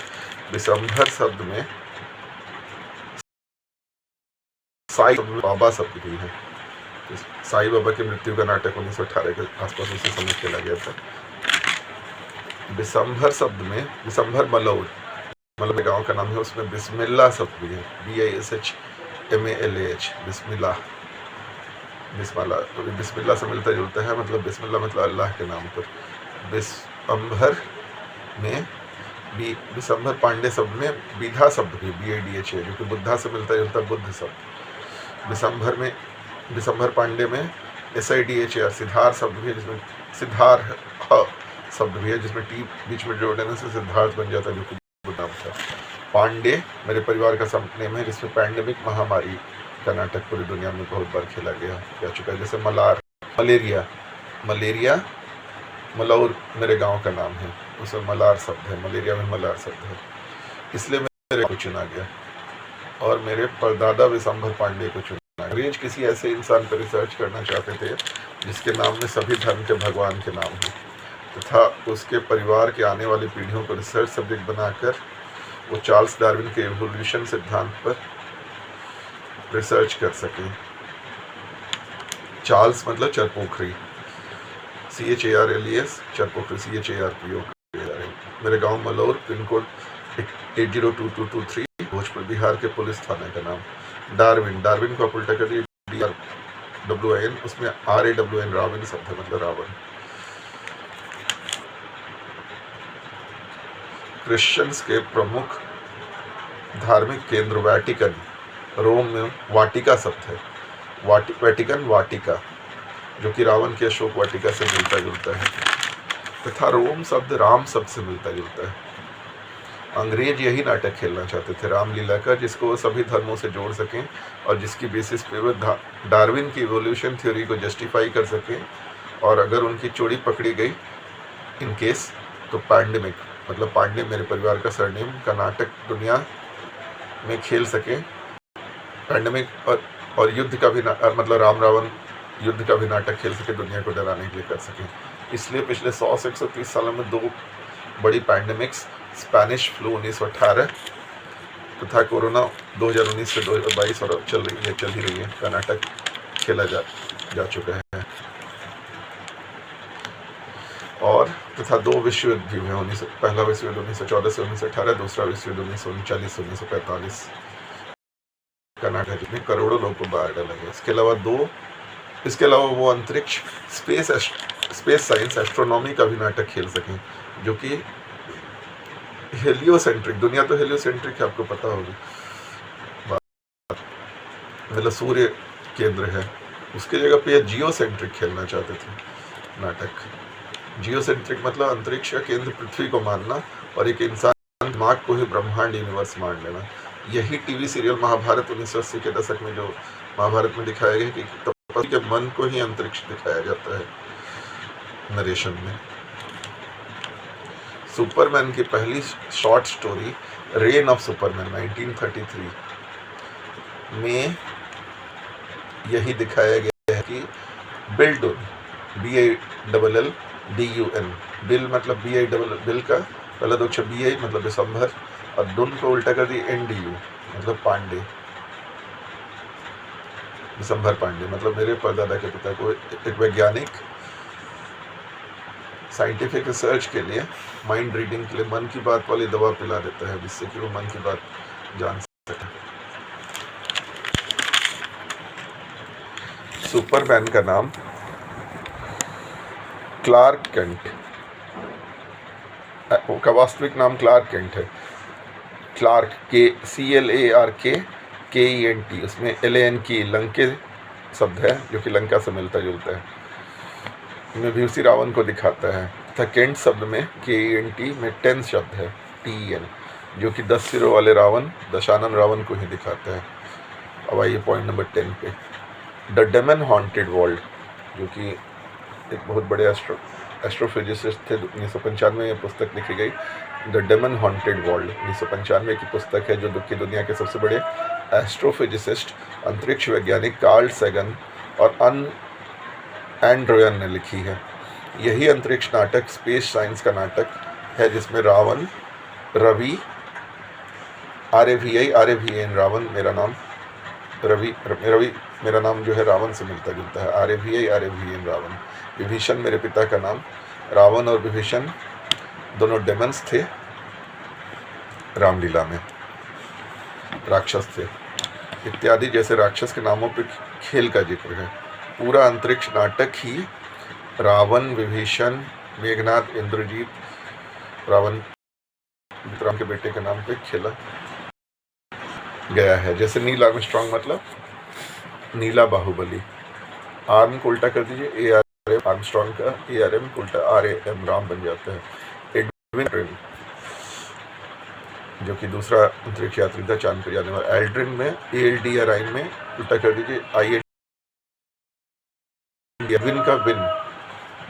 विशंभर शब्द में साई बाबा शब्द भी है। साई बाबा की मृत्यु का नाटक 1918 के आसपास उसी समय खेला गया था। विशंभर शब्द में विशंभर मलौर, मतलब गांव का नाम है, उसमें बिस्मिल्लाह शब्द भी है, BISHMALAH, बिस्मिल्लाह। तो बिस्मिल्लाह से मिलता जुलता है, मतलब बिस्मिल्लाह मतलब अल्लाह के नाम पर। विशंभर में विशंभर पांडे शब्द में विधा शब्द भी, BIDHA, जो कि बुद्धा से मिलता जुलता बुद्ध शब्द। विशंभर में विशंभर पांडे में SIDHAR सिद्धार्थ शब्द भी है, जिसमें सिद्धार्थ शब्द भी है, जिसमें T बीच में जोड़ देने से सिद्धार्थ बन जाता है, जो कि बुद्ध नाम था। पांडे मेरे परिवार का सब नेम है, जिसमें पैंडेमिक महामारी का नाटक पूरी दुनिया में बहुत बार खेला जा चुका है। जैसे मलेरिया मलौर मेरे गांव का नाम है, उसमें मलार शब्द है, मलेरिया में मलार शब्द है, इसलिए मेरे को चुना गया और मेरे परदादा विशंभर पांडे को चुना। अंग्रेज किसी ऐसे इंसान पर रिसर्च करना चाहते थे जिसके नाम में सभी धर्म के भगवान के नाम हो, तथा उसके परिवार के आने वाली पीढ़ियों को रिसर्च सब्जेक्ट बनाकर वो चार्ल्स डार्विन के इवोल्यूशन सिद्धांत पर रिसर्च कर सके। चार्ल्स मतलब चरपोखरी, CHARLES, चरपोखरी CHARPO। मेरे गांव मलौर, पिन कोड 802223, भोजपुर बिहार के पुलिस थाने का नाम। डार्विन को आप उल्टा कर दिए RAWN, उसमें RAWN रावण शब्द है, मतलब रावण। क्रिश्चियंस के प्रमुख धार्मिक केंद्र वेटिकन, रोम में वाटिका शब्द है, वेटिकन वाटिका, जो कि रावण के अशोक वाटिका से मिलता जुलता है, तथा रोम शब्द राम शब्द से मिलता जुलता है। अंग्रेज यही नाटक खेलना चाहते थे, रामलीला का, जिसको वो सभी धर्मों से जोड़ सकें और जिसकी बेसिस पे वो डार्विन की इवोल्यूशन थ्योरी को जस्टिफाई कर सकें, और अगर उनकी चोरी पकड़ी गई इन केस तो पैंडेमिक, मतलब पांडे मेरे परिवार का सरनेम, का नाटक दुनिया में खेल सके। पैंडेमिक और युद्ध का भी मतलब राम रावण युद्ध का भी नाटक खेल सके, दुनिया को डराने के लिए कर सके। इसलिए पिछले 100 से 130 सालों में 2 बड़ी पैंडेमिक्स, स्पेनिश फ्लू 1918 तथा कोरोना 2019 से 2022 और चल ही रही है का नाटक खेला जा चुका है। और तथा 2 विश्व युद्ध भी हुए, पहला विश्व युद्ध 1914 से 1918, दूसरा विश्व युद्ध 1939 से 1945 का नाटक, जिसमें करोड़ों लोगों को बाहर डाला गया। इसके अलावा वो अंतरिक्ष स्पेस साइंस एस्ट्रोनॉमी का भी नाटक खेल सकें, जो कि हेलियोसेंट्रिक, दुनिया तो हेलियोसेंट्रिक है, आपको पता होगा, मतलब सूर्य केंद्र है, उसके जगह पे जियोसेंट्रिक खेलना चाहते थे नाटक। जियोसेंट्रिक मतलब अंतरिक्ष का केंद्र पृथ्वी को मानना और एक इंसान दिमाग को ही ब्रह्मांड यूनिवर्स मान लेना। यही टीवी सीरियल महाभारत 1980 के दशक में जो महाभारत में दिखाया गया कि तपस्वी के मन को ही अंतरिक्ष दिखाया जाता है नरेशन में। सुपरमैन की पहली short story rain of Superman 1933 में यही दिखाया गया है कि बिल्डुन, BILLDUN, बिल मतलब बिल का पहला 2 अक्षर BI मतलब दिसंबर, और डुन को उल्टा कर दी NDU मतलब पांडे, दिसंबर पांडे, मतलब मेरे परदादा के पिता को एक वैज्ञानिक साइंटिफिक रिसर्च के लिए, माइंड रीडिंग के लिए मन की बात वाली दवा पिला देता है, जिससे कि वो मन की बात जान सके। सुपरमैन का नाम क्लार्क केंट, का वास्तविक नाम क्लार्क केंट है। क्लार्क CLARKKENT, उसमें LAN की लंके शब्द है, जो कि लंका से मिलता जुलता है, में भी उसी रावण को दिखाता है, तथा केंट शब्द में KENT में 10 शब्द है TEN, जो कि 10 सिरों वाले रावण, दशानन रावण को ही दिखाता है। अब आइए पॉइंट नंबर 10 पे, द डेमन हॉन्टेड वर्ल्ड, जो कि एक बहुत बड़े एस्ट्रोफिजिसिस्ट थे, 1995 में यह पुस्तक लिखी गई। द डेमन हॉन्टेड वर्ल्ड 1995 की पुस्तक है, जो की दुनिया के सबसे बड़े एस्ट्रोफिजिसिस्ट, अंतरिक्ष वैज्ञानिक कार्ल सैगन और एंड्रोयन ने लिखी है। यही अंतरिक्ष नाटक स्पेस साइंस का नाटक है, जिसमें रावण, रवि, RAVN रावण, मेरा नाम रवि, मेरा नाम जो है रावण से मिलता जुलता है, RAVN रावण। विभीषण मेरे पिता का नाम, रावण और विभीषण दोनों डेमन्स थे, रामलीला में राक्षस थे इत्यादि, जैसे राक्षस के नामों पे खेल का जिक्र है। पूरा अंतरिक्ष नाटक ही रावण, विभीषण, मेघनाथ, इंद्रजीत, रावण विक्रम के बेटे के नाम पे खेला गया है। जैसे नील आर्मस्ट्रॉन्ग मतलब नीला बाहुबली, आर्म को उल्टा कर दीजिए ARM, आर्मस्ट्रॉन्ग का ARM को उल्टा RAM राम बन जाता है। एडविन, जो कि दूसरा अंतरिक्ष यात्री था चांद पर जाने वाला, एल्ड्रिन में ALDRIN में उल्टा कर दीजिए IAD, विन का विन,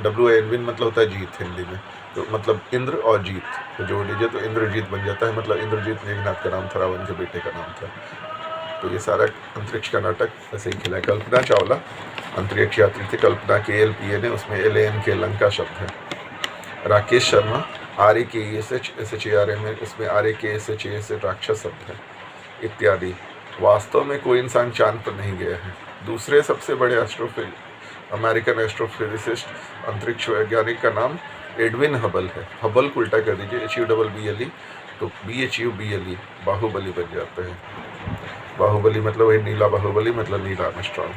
WIN विन मतलब होता है जीत हिंदी में, तो मतलब इंद्र और जीत तो जोड़ लीजिए तो इंद्रजीत बन जाता है, मतलब इंद्रजीत मेघनाथ का नाम था, रावण के बेटे का नाम था। तो ये सारा अंतरिक्ष का नाटक ऐसे ही खेला है। कल्पना चावला अंतरिक्ष यात्री थी, कल्पना KLPA ने, उसमें LAN के लंका शब्द है। राकेश शर्मा RAKESHARM में, उसमें RAKSHAS राक्षस शब्द है इत्यादि। वास्तव में कोई इंसान चांद पर नहीं गया है। दूसरे सबसे बड़े अमेरिकन एस्ट्रोफिजिसिस्ट, अंतरिक्ष वैज्ञानिक का नाम एडविन हबल है। हबल को उल्टा कर दीजिए HUBBLE तो BHUBLE बाहुबली बन जाता है। बाहुबली मतलब वही नीला बाहुबली, मतलब नील आर्मस्ट्रॉन्ग।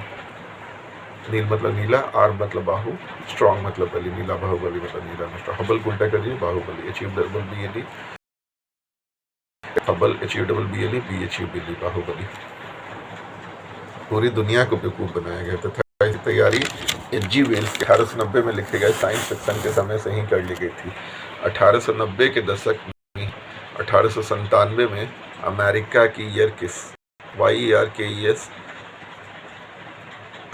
नील मतलब नीला, आर मतलब बाहु, स्ट्रॉन्ग मतलब बली, नीला बाहुबली मतलब नीला मिस्टर। हबल को उल्टा करिए, Baahubali, HUBBLE, Hubble HUBBLE, BHUBBLE, Baahubali. पूरी दुनिया को बेवकूफ़ बनाया गया तथा इसकी तैयारी H.G. वेल्स के 1890 में लिखे गए साइंस फिक्शन के समय से ही कर ली गई थी। 1890 के दशक में 1897 में अमेरिका की यर्किस YERKES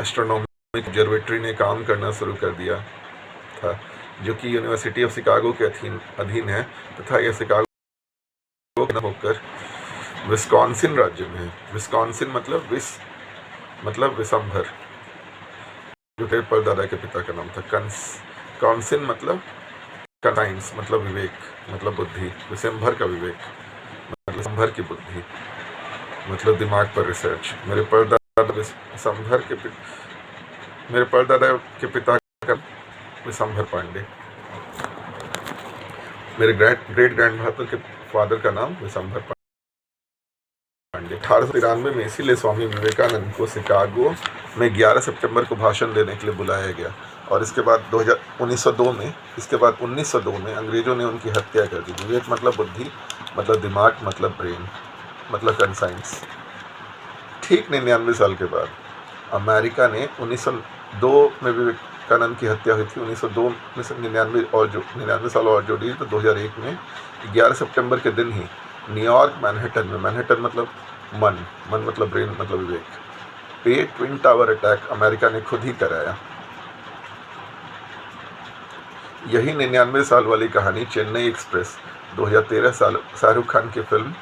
एस्ट्रोनॉमिक ऑब्जर्वेटरी ने काम करना शुरू कर दिया था, जो कि यूनिवर्सिटी ऑफ शिकागो के अधीन है तथा यह शिकागो के होकर विस्कॉन्सिन राज्य में है। विस्कॉन्सिन मतलब विसंभर, जो मेरे परदादा के पिता का नाम था। कॉन्सिन मतलब साइंस मतलब विवेक मतलब बुद्धि, विसंभर का विवेक मतलब संभर की बुद्धि मतलब दिमाग पर रिसर्च। मेरे परदादा के पिता का विसंभर पांडे। मेरे ग्रेट ग्रैंडफादर के फादर का नाम विसंभर पांडे। 1893 में इसीलिए स्वामी विवेकानंद को शिकागो में 11 सितंबर को भाषण देने के लिए बुलाया गया और इसके बाद 1902 में अंग्रेजों ने उनकी हत्या कर दी। विवेक मतलब बुद्धि मतलब दिमाग मतलब ब्रेन मतलब कंसाइंस। ठीक 99 साल के बाद अमेरिका ने 1902 में विवेकानंद की हत्या हुई थी। 1902 में से 99 साल और जोड़ी तो 2001 में 11 सितंबर के दिन ही न्यूयॉर्क मैनहट्टन में, मैनहट्टन मतलब मन मतलब ब्रेन मतलब विवेक, पे ट्विन टावर अटैक अमेरिका ने खुद ही कराया। यही 99 साल वाली कहानी चेन्नई एक्सप्रेस 2013 साल शाहरुख खान की फिल्म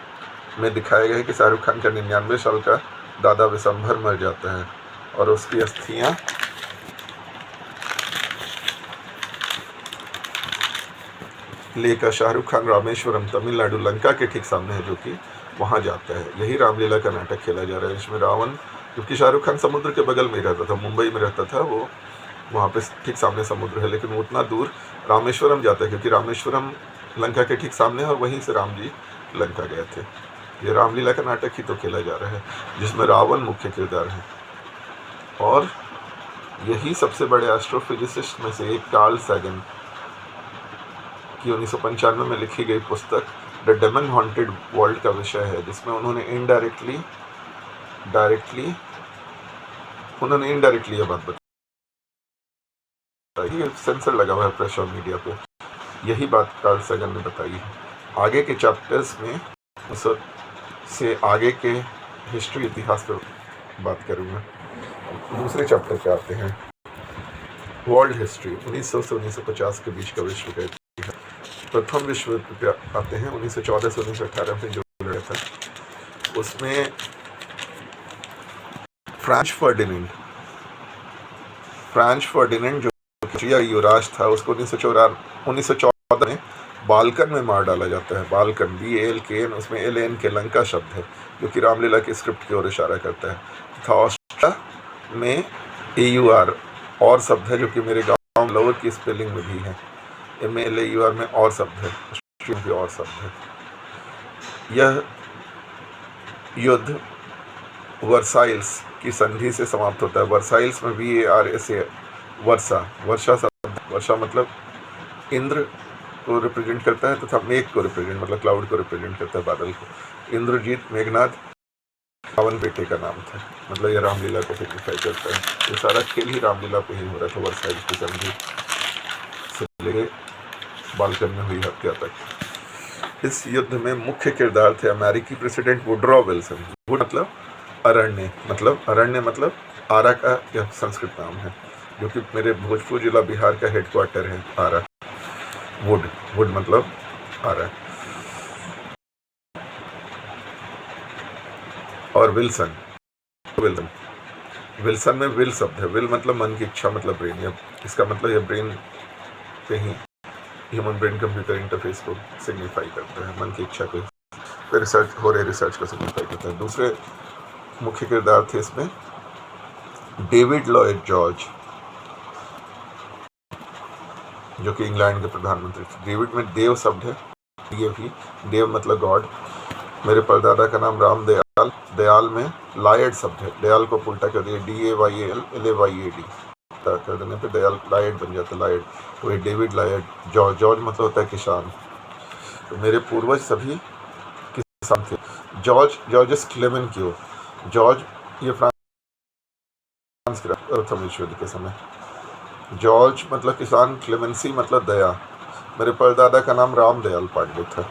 में दिखाया गया है कि शाहरुख खान का 99 साल का दादा विसंभर मर जाता है और उसकी अस्थियां लेकर शाहरुख खान रामेश्वरम तमिलनाडु लंका के ठीक सामने है, जो कि वहां जाता है। यही रामलीला का नाटक खेला जा रहा है, जिसमें रावण, क्योंकि शाहरुख खान समुद्र के बगल में ही रहता था, मुंबई में रहता था, वो वहाँ पे ठीक सामने समुद्र है, लेकिन वो उतना दूर रामेश्वरम जाता है क्योंकि रामेश्वरम लंका के ठीक सामने है और वहीं से राम जी लंका गए थे। ये रामलीला का नाटक ही तो खेला जा रहा है जिसमें रावण मुख्य किरदार है। और यही सबसे बड़े एस्ट्रोफिजिसिस्ट में से एक कार्ल सैगन की 1995 में लिखी गई पुस्तक द डेमन हॉन्टेड वर्ल्ड का विषय है, जिसमें उन्होंने इनडायरेक्टली ये बात बताई। सेंसर लगा हुआ है प्रेस और मीडिया पे। यही बात कार्ल सैगन ने बताई है। आगे के चैप्टर्स में से आगे के हिस्ट्री इतिहास पर बात करूँगा। दूसरे चैप्टर पे आते हैं, वर्ल्ड हिस्ट्री 1900 से 1950 के बीच का विश्व का इतिहास। प्रथम विश्व युद्ध पे आते हैं 1914 से 1918 में जो लड़ा था, उसमें फ्रांच फर्डिनेंड जो युवराज था, उसको 1914 में बाल्कन में मार डाला जाता है। बाल्कन BALKN, उसमें LAN के लंका शब्द है जो कि रामलीला की स्क्रिप्ट की ओर इशारा करता है तथा ऑस्ट्रिया में AUR और शब्द है जो कि मेरे गांव लोअर की स्पेलिंग में भी है। MLAUR में और शब्द है, ऑस्ट्रिया भी और शब्द है। यह युद्ध वर्साइल्स की संधि से समाप्त होता है। वर्साइल्स में VARSA वर्षा मतलब इंद्र को रिप्रेजेंट करता है तथा मेघ को रिप्रेजेंट मतलब क्लाउड को रिप्रेजेंट करता है, बादल को। इंद्रजीत मेघनाथ रावण बेटे का नाम था, मतलब यह रामलीला को सिग्निफाई करता है। ये सारा खेल ही रामलीला पे ही हो रहा था, वर्साइल्स की संधि से लेकर बाल्कन में हुई हत्या तक। इस युद्ध में मुख्य किरदार थे अमेरिकी प्रेसिडेंट वुडरो विल्सन। वुड मतलब अरण्य मतलब आरा का यह संस्कृत नाम है, जो कि मेरे भोजपुर जिला बिहार का हेडक्वार्टर है आरा। वुड मतलब आरा। और विल्सन में विल शब्द है। विल मतलब मन की इच्छा मतलब ब्रेन। इसका मतलब यह ब्रेन पे ही ह्यूमन ब्रेन कंप्यूटर इंटरफेस को सिग्निफाई करता है, मन की इच्छा को रिसर्च को सिग्निफाई करता है। दूसरे मुख्य किरदार थे इसमें डेविड लॉयड जॉर्ज, जो कि इंग्लैंड के प्रधानमंत्री थे। डेविड में देव शब्द है, देव मतलब गॉड। मेरे परदादा का नाम रामदयाल दयाल में लायड शब्द है, दयाल को उल्टा कर दिया DAYAL LAYAD कर देने पे दयाल लायड बन जाता है, लायड। तो ये डेविड लायड, जॉर्ज, जॉर्ज मतलब होता है किसान। तो मेरे पूर्वज सभी किसान थे। जॉर्जस क्लेमेंक्यू, जॉर्ज ये फ्रांस के प्रथम विश्व युद्ध के समय। जॉर्ज मतलब किसान, क्लेमेंसी मतलब दया। मेरे परदादा का नाम राम दयाल पांडे था।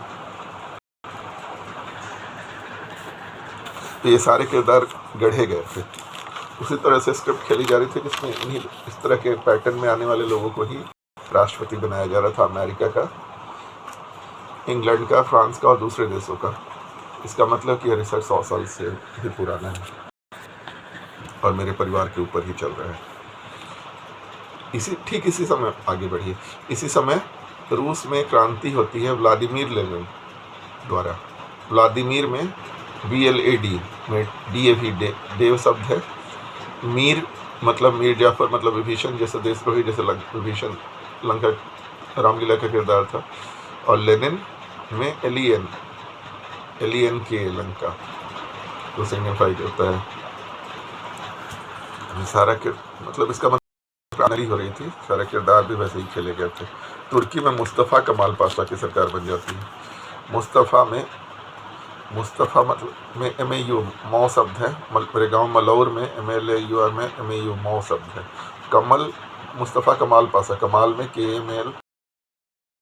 ये सारे किरदार गढ़े गए थे। उसी तरह से स्क्रिप्ट खेली जा रही थी जिसमें इन्हीं इस तरह के पैटर्न में आने वाले लोगों को ही राष्ट्रपति बनाया जा रहा था, अमेरिका का, इंग्लैंड का, फ्रांस का और दूसरे देशों का। इसका मतलब कि यह रिसर्च 100 साल से भी पुराना है और मेरे परिवार के ऊपर ही चल रहा है। ठीक इसी समय आगे बढ़िए। इसी समय रूस में क्रांति होती है व्लादिमीर लेनिन द्वारा। व्लादिमीर में VLAD में DAV देव शब्द है। मीर मतलब मीर जाफर मतलब विभीषण जैसे देशद्रोही, जैसे विभीषण लंका रामलीला का किरदार था। और लेनिन में एलियन के लंका तो सिग्निफाइड होता है। सारा मतलब इसका मतलब हो रही थी, सारे किरदार भी वैसे ही खेले गए थे। तुर्की में मुस्तफ़ा कमाल पाशा की सरकार बन जाती है। मुस्तफ़ा मतलब में MAU मौ शब्द है। मेरे गांव मलौर में MLAUR में MAU मौ शब्द है। कमल मुस्तफ़ा कमाल पाशा, कमाल में KML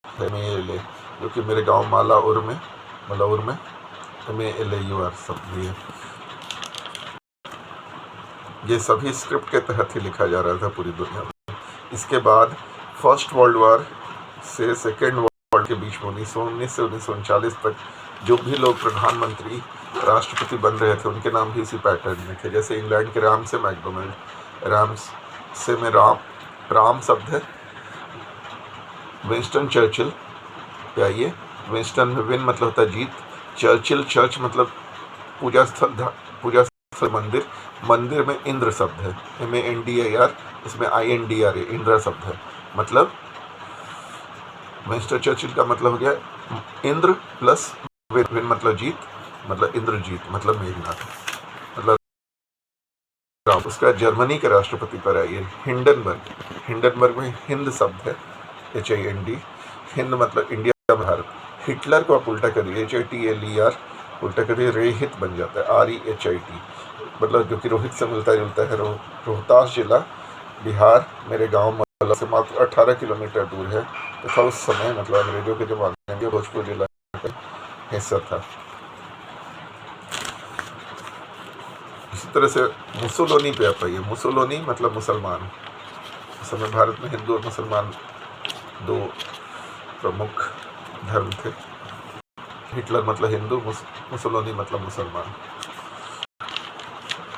MALA, जो कि मेरे गांव मलौर में MALAUR शब्द भी है। ये सभी स्क्रिप्ट के तहत ही लिखा जा रहा था पूरी दुनिया में। इसके बाद फर्स्ट वर्ल्ड वॉर से सेकेंड वर्ल्ड के बीच में 1919 से 1939 तक जो भी लोग प्रधानमंत्री राष्ट्रपति बन रहे थे उनके नाम भी इसी पैटर्न में थे। जैसे इंग्लैंड के राम से मैकडोनल्ड, राम से में राम शब्द है। विंस्टन चर्चिल पे आइए। विंस्टन में विन मतलब होता है जीत, चर्चिल चर्च मतलब पूजा स्थल मंदिर, मंदिर में इंद्र शब्द है MANDIR, इसमें INDRA इंद्र शब्द है। मतलब विंस्टन चर्चिल का मतलब हो गया इंद्र प्लस विन मतलब जीत, मतलब इंद्रजीत मतलब मेघनाथ, मतलब राम। उसका जर्मनी के राष्ट्रपति पर आइए। हिंडनबर्ग में हिंद शब्द है HIND, हिंद मतलब इंडिया भारत। हिटलर को आप उल्टा करिए HITLER उल्टा करिए रेहित बन जाता है REHIT, मतलब जो कि रोहित से मिलता जुलता है। रोहतास जिला बिहार मेरे गांव से मात्र 18 किलोमीटर दूर है तथा उस समय मतलब अंग्रेजों के जमाने में भोजपुर जिला का हिस्सा था। इसी तरह से मुसोलिनी पे आप आइए। मुसोलिनी मतलब मुसलमान। उस समय भारत में हिंदू और मुसलमान दो प्रमुख धर्म थे। हिटलर मतलब हिंदू, मुसोलिनी मतलब मुसलमान।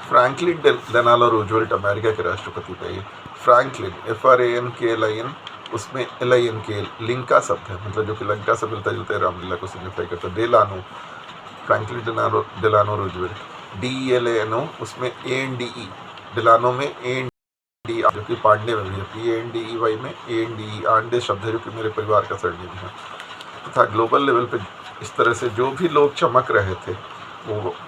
फ्रैंकलिन डेलानो रूजवेल्ट अमेरिका के राष्ट्रपति थे। फ्रैंकलिन FRANKLIN, उसमें LIN के लिंका शब्द है, मतलब जो कि लंका से मिलता जुलता है, रामलीला को सिग्निफाई करता है। Delano, Franklin Delano Roosevelt. DELANO, उसमें ANDE, डेलानो में ANDE जो कि पांडे में भी है। PANDEY में ANDE आंडे शब्द है जो कि मेरे परिवार का सरनेम है। तथा ग्लोबल लेवल पे इस तरह से जो भी लोग चमक रहे थे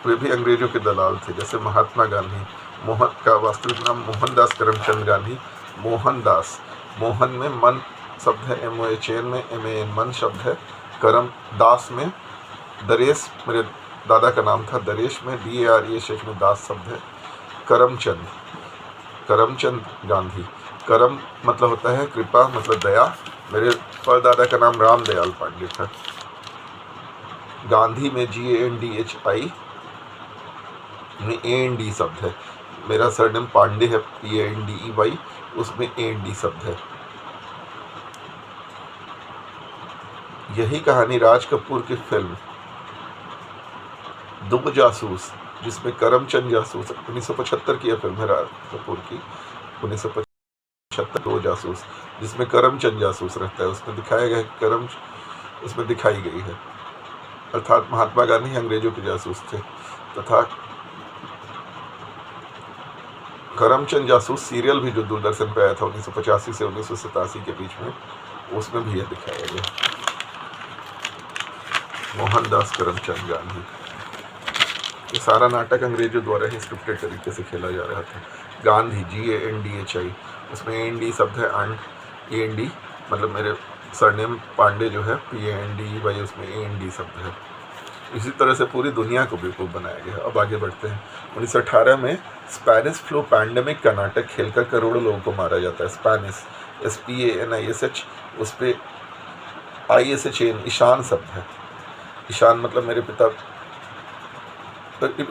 वे भी अंग्रेजों के दलाल थे। जैसे महात्मा गांधी, मोहन का वास्तविक नाम मोहनदास करमचंद गांधी। मोहनदास, मोहन में मन शब्द है MOHN में MAN मन शब्द है। करम दास में दरेश, मेरे दादा का नाम था दरेश में DARESH में दास शब्द है। करमचंद गांधी, करम मतलब होता है कृपा मतलब दया। मेरे परदादा का नाम राम दयाल पांडे था। गांधी में GANDHI में AND शब्द है। मेरा सरनेम पांडे है PANDEY, उसमें AND शब्द है। यही कहानी राज कपूर की फिल्म दो जासूस, जिसमें करमचंद जासूस 1975 की यह फिल्म है राज कपूर की, 1975 दो जासूस, जिसमें करमचंद जासूस रहता है, उसमें दिखाया गया है उसमें दिखाई गई है। अर्थात महात्मा गांधी अंग्रेजों के जासूस थे। तथा करमचंद जासूस सीरियल भी जो दूरदर्शन पर आया था 1985 से 1987 के बीच में, उसमें भी यह दिखाया गया। मोहनदास करमचंद गांधी। ये सारा नाटक अंग्रेजों द्वारा ही स्क्रिप्टेड तरीके से खेला जा रहा था। गांधी GANDHI, उसमें AND शब्द है, एंड AND मतलब मेरे सरनेम पांडे जो है PANDEY, उसमें AND शब्द है। इसी तरह से पूरी दुनिया को बेवकूफ़ बनाया गया। अब आगे बढ़ते हैं। 1918 में स्पेनिश फ्लू पैंडमिक का नाटक खेलकर करोड़ों लोगों को मारा जाता है। स्पेनिश SPANISH, उस पर ISHAN ईशान शब्द है। ईशान मतलब मेरे पिता,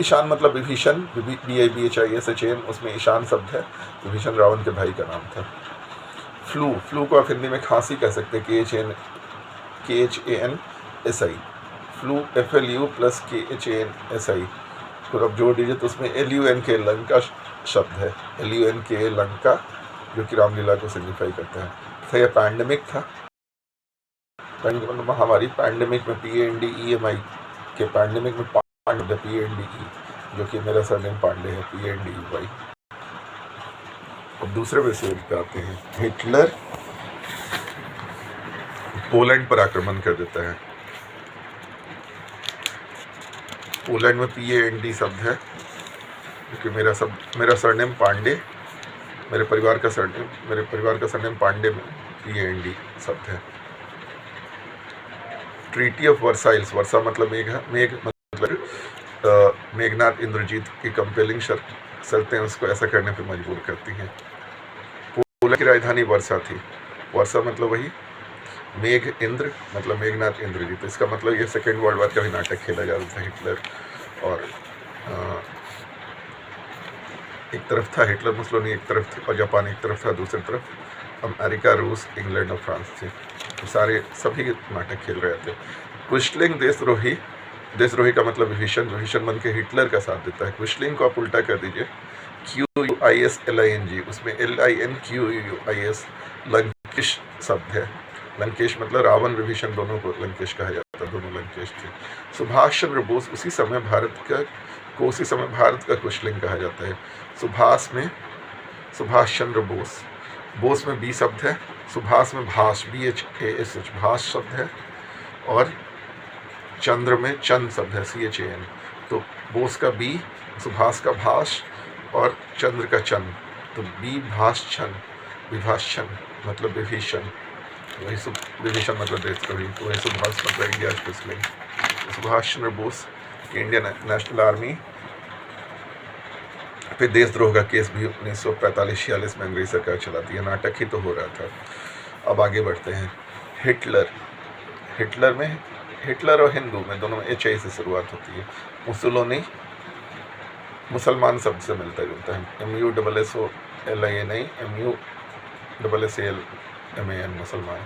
ईशान मतलब विभीषण, BIBHISHAN, उसमें ईशान शब्द है। विभीषण रावण के भाई का नाम था। फ्लू को आप हिंदी में खांसी कह सकते हैं, KHANSI, flu FLU plus KHANSI। फिर अब जोड़ दीजिए तो उसमें LUNK लंका शब्द है, LUNK लंका, जो कि रामलीला को सिग्निफाई करता है। तो यह पैंडमिक था, महामारी। पैंडमिक में PANDEMI के पैंडमिक में PANDE, जो कि मेरा सरनेम पांडे है, PANDEY। अब दूसरे विषय पे आते हैं। हिटलर पोलैंड पर आक्रमण कर देता है। पोलैंड में PAND शब्द है, क्योंकि मेरा सरनेम पांडे, मेरे परिवार का सरनेम पांडे में PAND शब्द है। ट्रीटी ऑफ वर्साइल्स, वर्षा मतलब मेघ मतलब मेघनाथ इंद्रजीत की कंपेलिंग शर्तें उसको ऐसा करने पर मजबूर करती हैं। पोलैंड की राजधानी वर्षा थी। वर्षा मतलब वही मेघ, इंद्र मतलब मेघनाथ इंद्रजीत। इसका मतलब ये सेकेंड वर्ल्ड वॉर का भी नाटक खेला जा रहा था। हिटलर और एक तरफ था हिटलर, मुसोलिनी एक तरफ थे, और जापान एक तरफ था, दूसरी तरफ अमेरिका, रूस, इंग्लैंड और फ्रांस थे। तो सभी नाटक खेल रहे थे। क्विस्लिंग देशद्रोही का मतलब विभीषण बन के हिटलर का साथ देता है। क्विस्लिंग को आप उल्टा कर दीजिए, QUISLING, उसमें LINQUIS लंकेश शब्द है। लंकेश मतलब रावण, विभीषण दोनों को लंकेश कहा जाता है, दोनों लंकेश थे। सुभाष चंद्र बोस उसी समय भारत का क्विस्लिंग कहा जाता है। सुभाष चंद्र बोस में बी शब्द है। सुभाष में भाष, BHASH भाष शब्द है, और चंद्र में चंद शब्द है, CHAN। तो बोस का बी, सुभाष का भाष और चंद्र का चंद, तो बी भाषण, विभाषण मतलब विभीषण, वही विभीषण मतलब देशद्रोही, तो वही सुभाष मतलब इंडिया क्विस्लिंग। सुभाष चंद्र बोस की इंडियन नेशनल आर्मी पे देशद्रोह का केस भी 1945-46 में अंग्रेज सरकार चलाती है। नाटक ही तो हो रहा था। अब आगे बढ़ते हैं। हिटलर और हिंदू में दोनों में HI से शुरुआत होती है। मुसोलिनी मुसलमान शब्द से मिलता जुलता है, MUSSOLINI MUSSALMAN मुसलमान।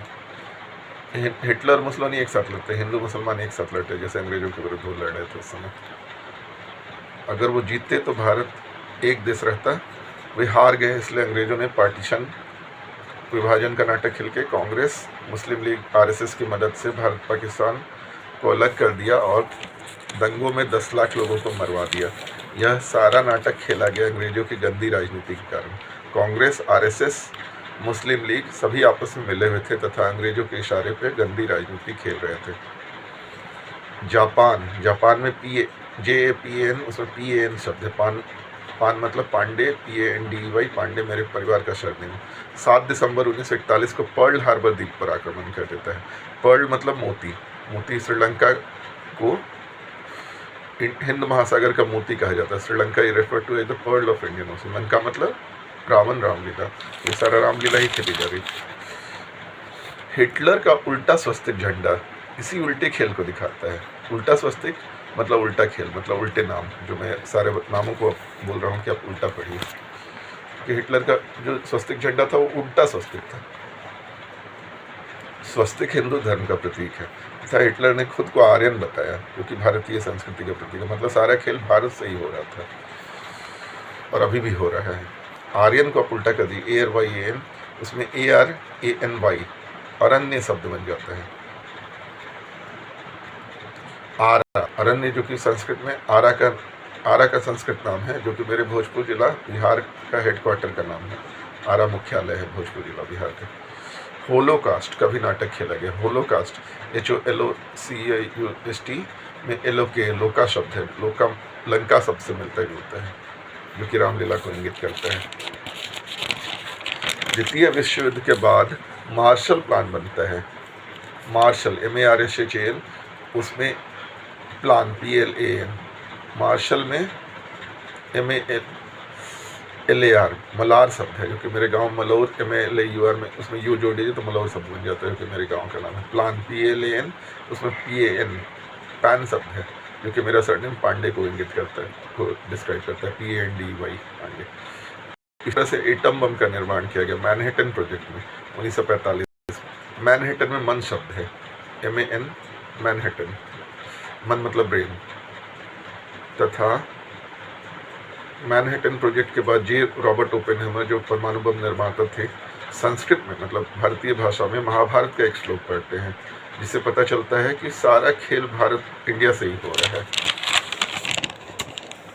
हिटलर मुसोलिनी एक साथ लड़ते, हिंदू मुसलमान एक साथ लड़ते, जैसे अंग्रेजों के विरुद्ध वो लड़ रहे थे उस समय। अगर वो जीतते तो भारत एक देश रहता, वे हार गए, इसलिए अंग्रेजों ने पार्टीशन, विभाजन का नाटक खेल के कांग्रेस, मुस्लिम लीग, RSS की मदद से भारत पाकिस्तान को अलग कर दिया और दंगों में 10 लाख लोगों को मरवा दिया। यह सारा नाटक खेला गया अंग्रेजों की गंदी राजनीति के कारण। कांग्रेस, RSS, मुस्लिम लीग सभी आपस में मिले हुए थे तथा अंग्रेजों के इशारे पर गंदी राजनीति खेल रहे थे। जापान में JAPAN, उसमें PAN शब्द है। पान मतलब पांडे, PANDEY, पांडे मेरे परिवार का सरनेम। 7 दिसंबर 1941 को पर्ल हार्बर द्वीप पर आक्रमण कर देता है। पर्ल मतलब मोती श्रीलंका को हिंद महासागर का मोती कहा जाता है। श्रीलंका ये refer to as the pearl of Indian ocean. Lanka मतलब रावण, रामलीला, ये सारा रामलीला ही खेली जा रही। हिटलर का उल्टा स्वस्तिक झंडा इसी उल्टे खेल को दिखाता है। उल्टा स्वस्तिक मतलब उल्टा खेल, मतलब उल्टे नाम, जो मैं सारे नामों को बोल रहा हूँ कि आप उल्टा पढ़िए। कि हिटलर का जो स्वस्तिक झंडा था वो उल्टा स्वस्तिक था। स्वस्तिक हिंदू धर्म का प्रतीक है तथा हिटलर ने खुद को आर्यन बताया, जो कि भारतीय संस्कृति का प्रतीक है। मतलब सारा खेल भारत से ही हो रहा था और अभी भी हो रहा है। आर्यन को आप उल्टा कर दिए, ARYAN, उसमें ARANY अरण्य शब्द बन जाता है। अरण्य जो कि संस्कृत में आरा का संस्कृत नाम है, जो कि मेरे भोजपुर जिला बिहार का हेडक्वार्टर का नाम है। आरा मुख्यालय है भोजपुर जिला बिहार का। होलोकास्ट का भी नाटक खेला गया। होलोकास्ट HOLOCAUST में लोका शब्द है। लोका लंका शब्द से मिलता जुलता है, जो कि रामलीला को इंगित करता है। द्वितीय विश्व युद्ध के बाद मार्शल प्लान बनता है। मार्शल MARSHAL, उसमें प्लान PLAN, मार्शल में MALAR, मलार शब्द है, जो कि मेरे गांव मलौर, MLAUR में उसमें यू जोड़ दीजिए तो मलौर शब्द बन जाता है, जो कि मेरे गांव का नाम है। प्लान PLAN, उसमें PAN, पैन शब्द है, जो कि मेरा सरनेम पांडे को इंगित करता है, को डिस्क्राइब करता है, PANDY पांडे। इस तरह से एटम बम का निर्माण किया गया मैनहट्टन प्रोजेक्ट में 1945। मैनहट्टन में मन शब्द है, MAN, मैनहट्टन, मन मतलब ब्रेन। तथा मैनहट्टन प्रोजेक्ट के बाद रॉबर्ट ओपेनहाइमर, जो परमाणु बम निर्माता थे, संस्कृत में मतलब भारतीय भाषा में महाभारत का एक श्लोक पढ़ते हैं, जिससे पता चलता है कि सारा खेल भारत इंडिया से ही हो रहा है।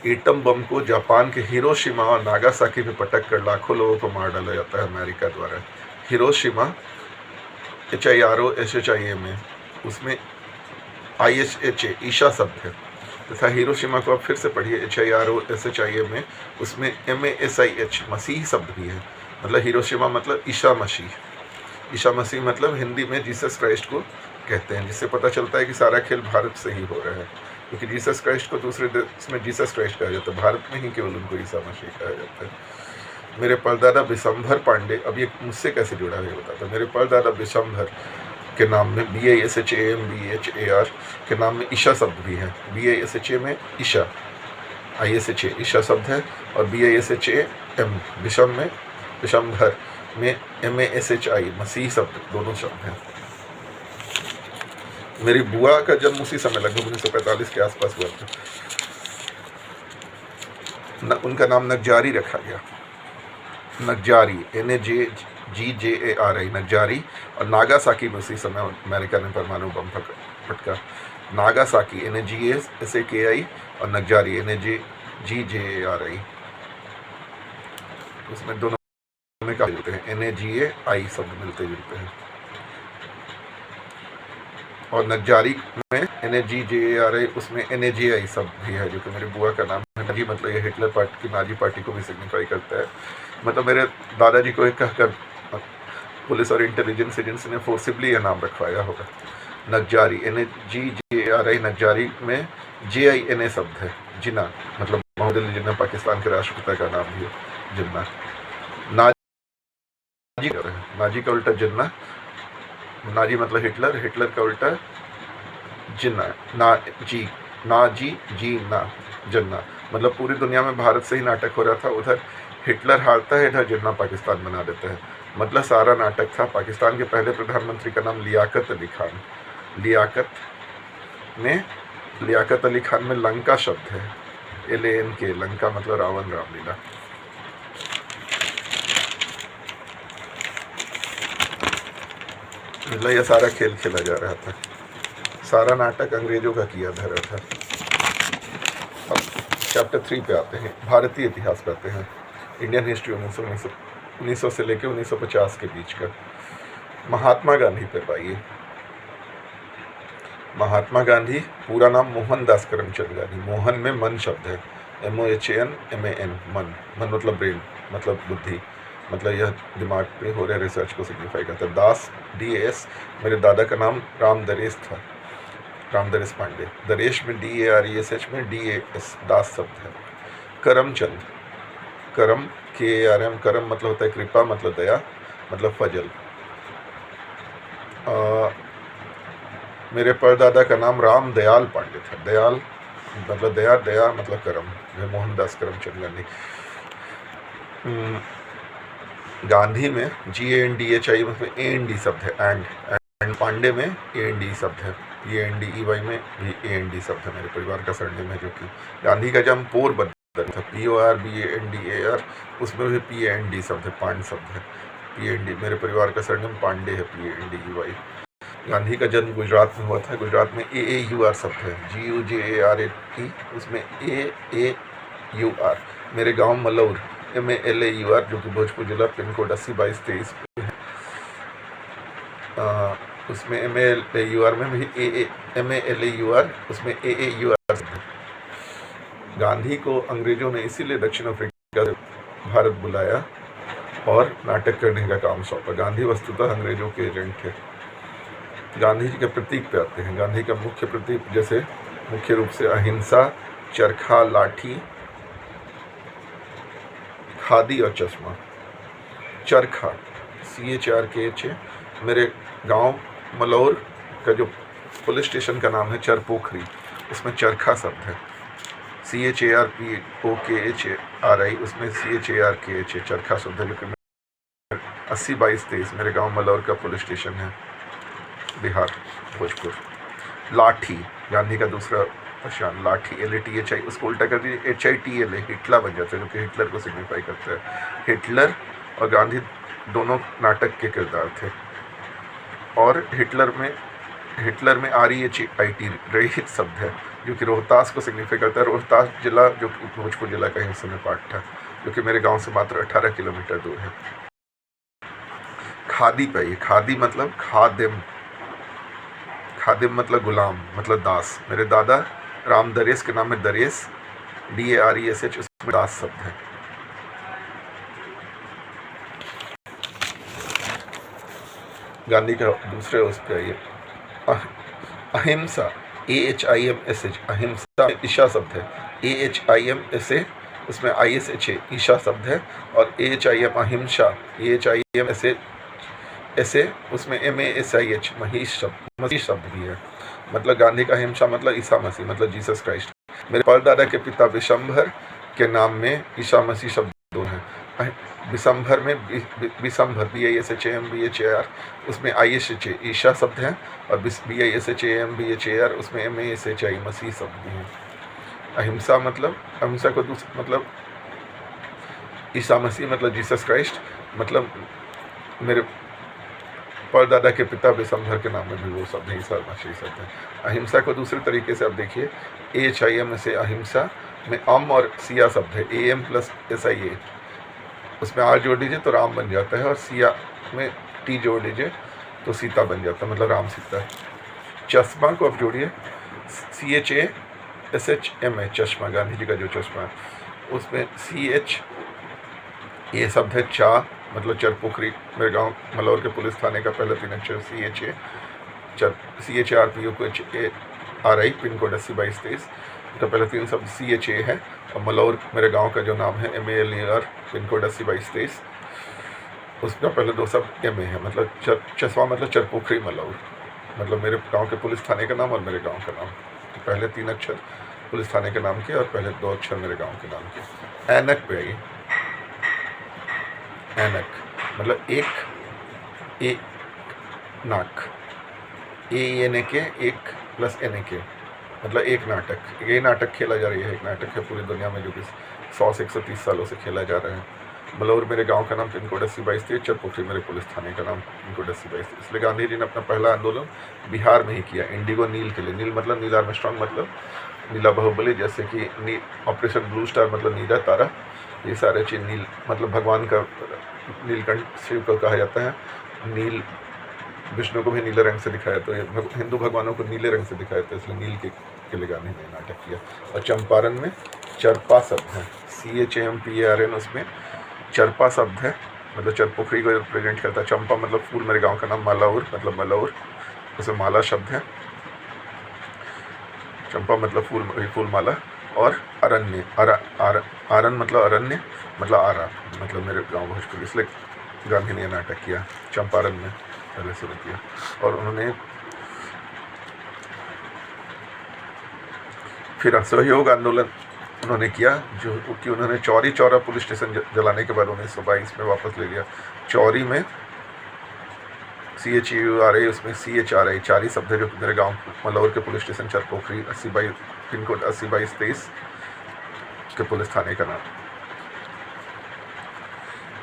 एटम बम को जापान के हिरोशिमा और नागासाकी में पटक कर लाखों लोगों को मार डाला जाता है अमेरिका द्वारा। हिरोशिमा HIROSHIA में, उसमें ISHA ईशा शब्द है, तथा हिरोशिमा को आप फिर से पढ़िए HIROSHIA में, उसमें MASIH मसीह शब्द भी है। मतलब हिरोशिमा मतलब ईशा मसीह, ईशा मसीह मतलब हिंदी में जीसस क्राइस्ट को कहते हैं, जिससे पता चलता है कि सारा खेल भारत से ही हो रहा है, क्योंकि जीसस क्राइस्ट को दूसरे देश में जीसस क्राइस्ट कहा जाता है, भारत में ही केवल उनको ईसा मसीह कहा जाता है। मेरे परदादा बिशंभर पांडे, अब ये मुझसे कैसे जुड़ा है बताता है। मेरे परदादा बिशंभर के नाम में BISHAMBHAR के नाम में ईशा शब्द भी है। BISHA में ईशा, ISHA ईशा शब्द है, और BISHAM विषम में, विषमभर में MASHI मसीह शब्द, दोनों शब्द हैं। मेरी बुआ का जन्म उसी समय लगभग 1945 के आसपास हुआ था। उनका नाम नगजारी रखा गया, नगजारी, NAGGARI, नगजारी। और नागासाकी में उसी समय अमेरिका ने परमाणु बम फटका। नागासाकी NAGASAKI और नगजारी NAGGARI, उसमें दोनों में क्या जुलते हैं, NAGAI शब्द मिलते जुलते हैं। और नगजारी में NAGGARI, उसमें NAGI शब्द भी है, जो कि मेरी बुआ का नाम है। नाजी मतलब ये हिटलर पार्टी की, नाजी पार्टी को भी सिग्निफाई करता है। मतलब मेरे दादाजी को एक कहकर पुलिस और इंटेलिजेंस एजेंसी ने फोर्सिबली यह नाम रखवाया होगा, नगजारी NAGGARI। नगजारी में JINA शब्द है, जिन्ना मतलब मोहम्मद अली जिन्ना, पाकिस्तान के राष्ट्रपिता का नाम भी है, जिन्ना। नाजी का उल्टा जिन्ना, नाजी मतलब हिटलर, हिटलर का उल्टा जिन्ना, ना जिन्ना। मतलब पूरी दुनिया में भारत से ही नाटक हो रहा था, उधर हिटलर हारता है, इधर जिन्ना पाकिस्तान बना देता है। मतलब सारा नाटक था। पाकिस्तान के पहले प्रधानमंत्री का नाम लियाकत अली खान। लियाकत अली खान में लंका शब्द है, LANK, लंका मतलब रावण, रामलीला। मतलब यह सारा खेल खेला जा रहा था, सारा नाटक अंग्रेजों का किया धरा था। अब चैप्टर 3 पे आते हैं, भारतीय इतिहास पे आते हैं। इंडियन हिस्ट्री 1900 से लेकर 1950 के बीच का। महात्मा गांधी पे पाइए। महात्मा गांधी पूरा नाम मोहनदास करमचंद गांधी। मोहन में मन शब्द है, MOHAN, मन, मन मतलब ब्रेन, मतलब बुद्धि, मतलब यह दिमाग पे हो रहे रिसर्च को सिग्निफाई करता है। दास, DAS, मेरे दादा का नाम राम दरेश था, रामदरेश पांडे। दरेश में DARESH में DAS, दास शब्द है। करमचंद, करम KARM, करम मतलब होता है कृपा, मतलब दया, मतलब फजल। मेरे परदादा का नाम राम दयाल पांडे था। दयाल मतलब दया, दया मतलब करम, मोहनदास करमचंद गांधी। गांधी में GANDHI में AND शब्द है, एंड पांडे में AND शब्द है, PANDEY में भी AND शब्द है। मेरे परिवार का सरनेम है, जो कि गांधी का जन्म पोरबंदर था, PORBANDAR, उसमें भी PAND शब्द है, पांड शब्द है, PAND। मेरे परिवार का सरनेम पांडे है, PANDEY। गांधी का जन्म गुजरात में हुआ था। गुजरात में AAUR शब्द है, GUJARAT, उसमें AAUR। मेरे गांव मलौर, MALAUR, जो कि भोजपुर जिला, पिन कोड 802223 पे है। उसमें MALAUR में भी MALAUR, उसमें AAUR शब्द है। गांधी को अंग्रेजों ने इसीलिए दक्षिण अफ्रीका से भारत बुलाया और नाटक करने का काम सौंपा। गांधी वस्तुतः अंग्रेजों के एजेंट थे। गांधी जी के प्रतीक पे आते हैं। गांधी का मुख्य प्रतीक जैसे मुख्य रूप से अहिंसा, चरखा, लाठी, खादी और चश्मा। चरखा CHRKHA, मेरे गांव मलौर का जो पुलिस स्टेशन का नाम है चरपोखरी, उसमें चरखा शब्द है। CHARPOKHARI, उसमें CHARKHA चरखा शब्द है। लेकिन 80-22-23 मेरे गांव मलौर का पुलिस स्टेशन है, बिहार, भोजपुर। लाठी, गांधी का दूसरा पहचान, लाठी, LATHI, उसको उल्टा कर दीजिए HITLA, हिटला बन जाता है, जो कि हिटलर को सिग्निफाई करता है। हिटलर और गांधी दोनों नाटक के किरदार थे। और हिटलर में REHIT, रहित शब्द है, जो कि रोहतास को सिग्निफाई करता है। रोहतास जिला जो कि भोजपुर जिला का हिस्से में पार्ट था, जो कि मेरे गांव से मात्र 18 किलोमीटर दूर है। खादी पे, खादी मतलब खादिम, खादिम मतलब गुलाम, मतलब दास। मेरे दादा राम दरेस के नाम में दरेस, DARESH, उसमें दास शब्द है। गांधी का दूसरे उस पे आइए, अहिंसा, AHIMSH, अहिंसा ईशा शब्द है। AHIMSA, उसमें ISHA ईशा शब्द है। और AHIM अहिंसा, AHIMSA, उसमें MASIH महीश शब्द भी है। मतलब गांधी का अहिंसा मतलब ईसा मसीह, मतलब जीसस क्राइस्ट। मेरे परदादा के पिता विशंभर के नाम में ईसा मसीह शब्द दो हैं। विशंभर में विशंभर, BISHAMBHAR, उसमें ISHA ईशा शब्द है। और BISHAMBHAR, उसमें MASHI मसीह शब्द भी है। अहिंसा मतलब, अहिंसा को दूसरा मतलब ईसा मसीह, मतलब जीसस क्राइस्ट, मतलब मेरे परदादा के पिता विशंभर के नाम में भी वो शब्द है, ईसा मसीह शब्द है। अहिंसा को दूसरे तरीके से आप देखिए, AHIM से अहिंसा में अम और सिया शब्द है, AM+SIA, उसमें R जोड़ दीजिए तो राम बन जाता है, और सिया में T जोड़ दीजिए तो सीता बन जाता है, मतलब राम सीता। चश्मा को आप जोड़िए, CHASHMA, चश्मा, गांधी जी का जो चश्मा है, उसमें CH ये शब्द है, चा मतलब चरपोखरी। मेरे गांव मलौर के पुलिस थाने का पहला 3 अक्षर CHA, CHRPOKHARI, पिन कोड 80-22-23 का पहला 3 शब्द CHA है। और मलौर मेरे गांव का जो नाम है MALER, पिन कोड 80-22-23, उसका पहले 2 शब्द MA है, मतलब चश्मा मतलब चरपोखरी मलौर, मतलब मेरे गांव के पुलिस थाने का नाम और मेरे गांव का नाम। तो पहले 3 अक्षर पुलिस थाने के नाम के और पहले 2 अक्षर मेरे गांव के नाम के। ऐनक पे आइए, ऐनक मतलब एक नाक, ANK, एक प्लस NAK, मतलब एक नाटक। ये नाटक खेला जा रही है, एक नाटक है पूरी दुनिया में जो कि 100 से 130 सालों से खेला जा रहा है। मलौर मेरे गांव का नाम, पिन कोड 80-22-23, चरपोखरी मेरे पुलिस थाने का नाम, पिन कोड 80-22-23। इसलिए गांधी जी ने अपना पहला आंदोलन बिहार में ही किया, इंडिगो नील के लिए। नील मतलब नील आर्मस्ट्रांग, मतलब नीला बाहुबली, जैसे कि ऑपरेशन ब्लू स्टार मतलब नीला तारा, ये सारे चीज़। नील मतलब भगवान का, नीलकंठ शिव को कहा जाता है। नील विष्णु को भी नीले रंग से दिखाया, तो हिंदू भगवानों को नीले रंग से दिखाया, तो इसलिए नील के लिए गांधी ने नाटक किया। और चंपारण में चरपा शब्द है, CHAMPARN, उसमें चरपा शब्द है, मतलब चरपोखरी को रिप्रेजेंट करता है। चंपा मतलब फूल, मेरे गांव का नाम मलौर, मतलब मलौर, उसमें माला शब्द है। चंपा मतलब फूल माला। और अरण्य, आरन मतलब अरण्य, मतलब आरा, मतलब मेरे गांव भोजपुर। इसलिए गांधी ने नाटक किया चंपारण में, पहले शुरू किया। और उन्होंने फिर असहयोग आंदोलन उन्होंने किया, जो कि उन्होंने चौरी चौरा पुलिस स्टेशन जलाने के बाद 1922 में वापस ले लिया। चौरी में CHURA, उसमें CHRI, चारी शब्द है, जो मेरे गांव मलौर के police station Charpokhari 80-22, pin code 80-22-23 के पुलिस थाने का नाम।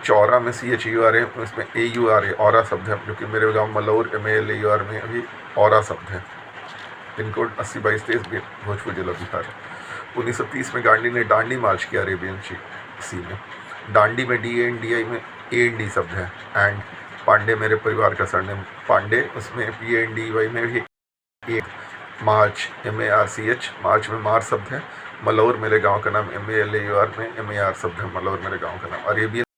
चौरा में CHURA, उसमें AURA, औरा शब्द है, जो कि मेरे गांव मलौर MALER में अभी औरा शब्द है, पिन कोड 80-22-23, भोजपुर जिला बिहार। 1930 में गांधी ने दांडी मार्च किया अरेबियन सी में। दांडी में DANDI में AND शब्द है। एंड पांडे मेरे परिवार का सरनेम पांडे, उसमें PANDY में भी एक। मार्च MARCH, मार्च में मार शब्द है। मलौर मेरे गांव का नाम, MALAUR में MAR शब्द है, मलौर मेरे गांव का नाम। और ये भी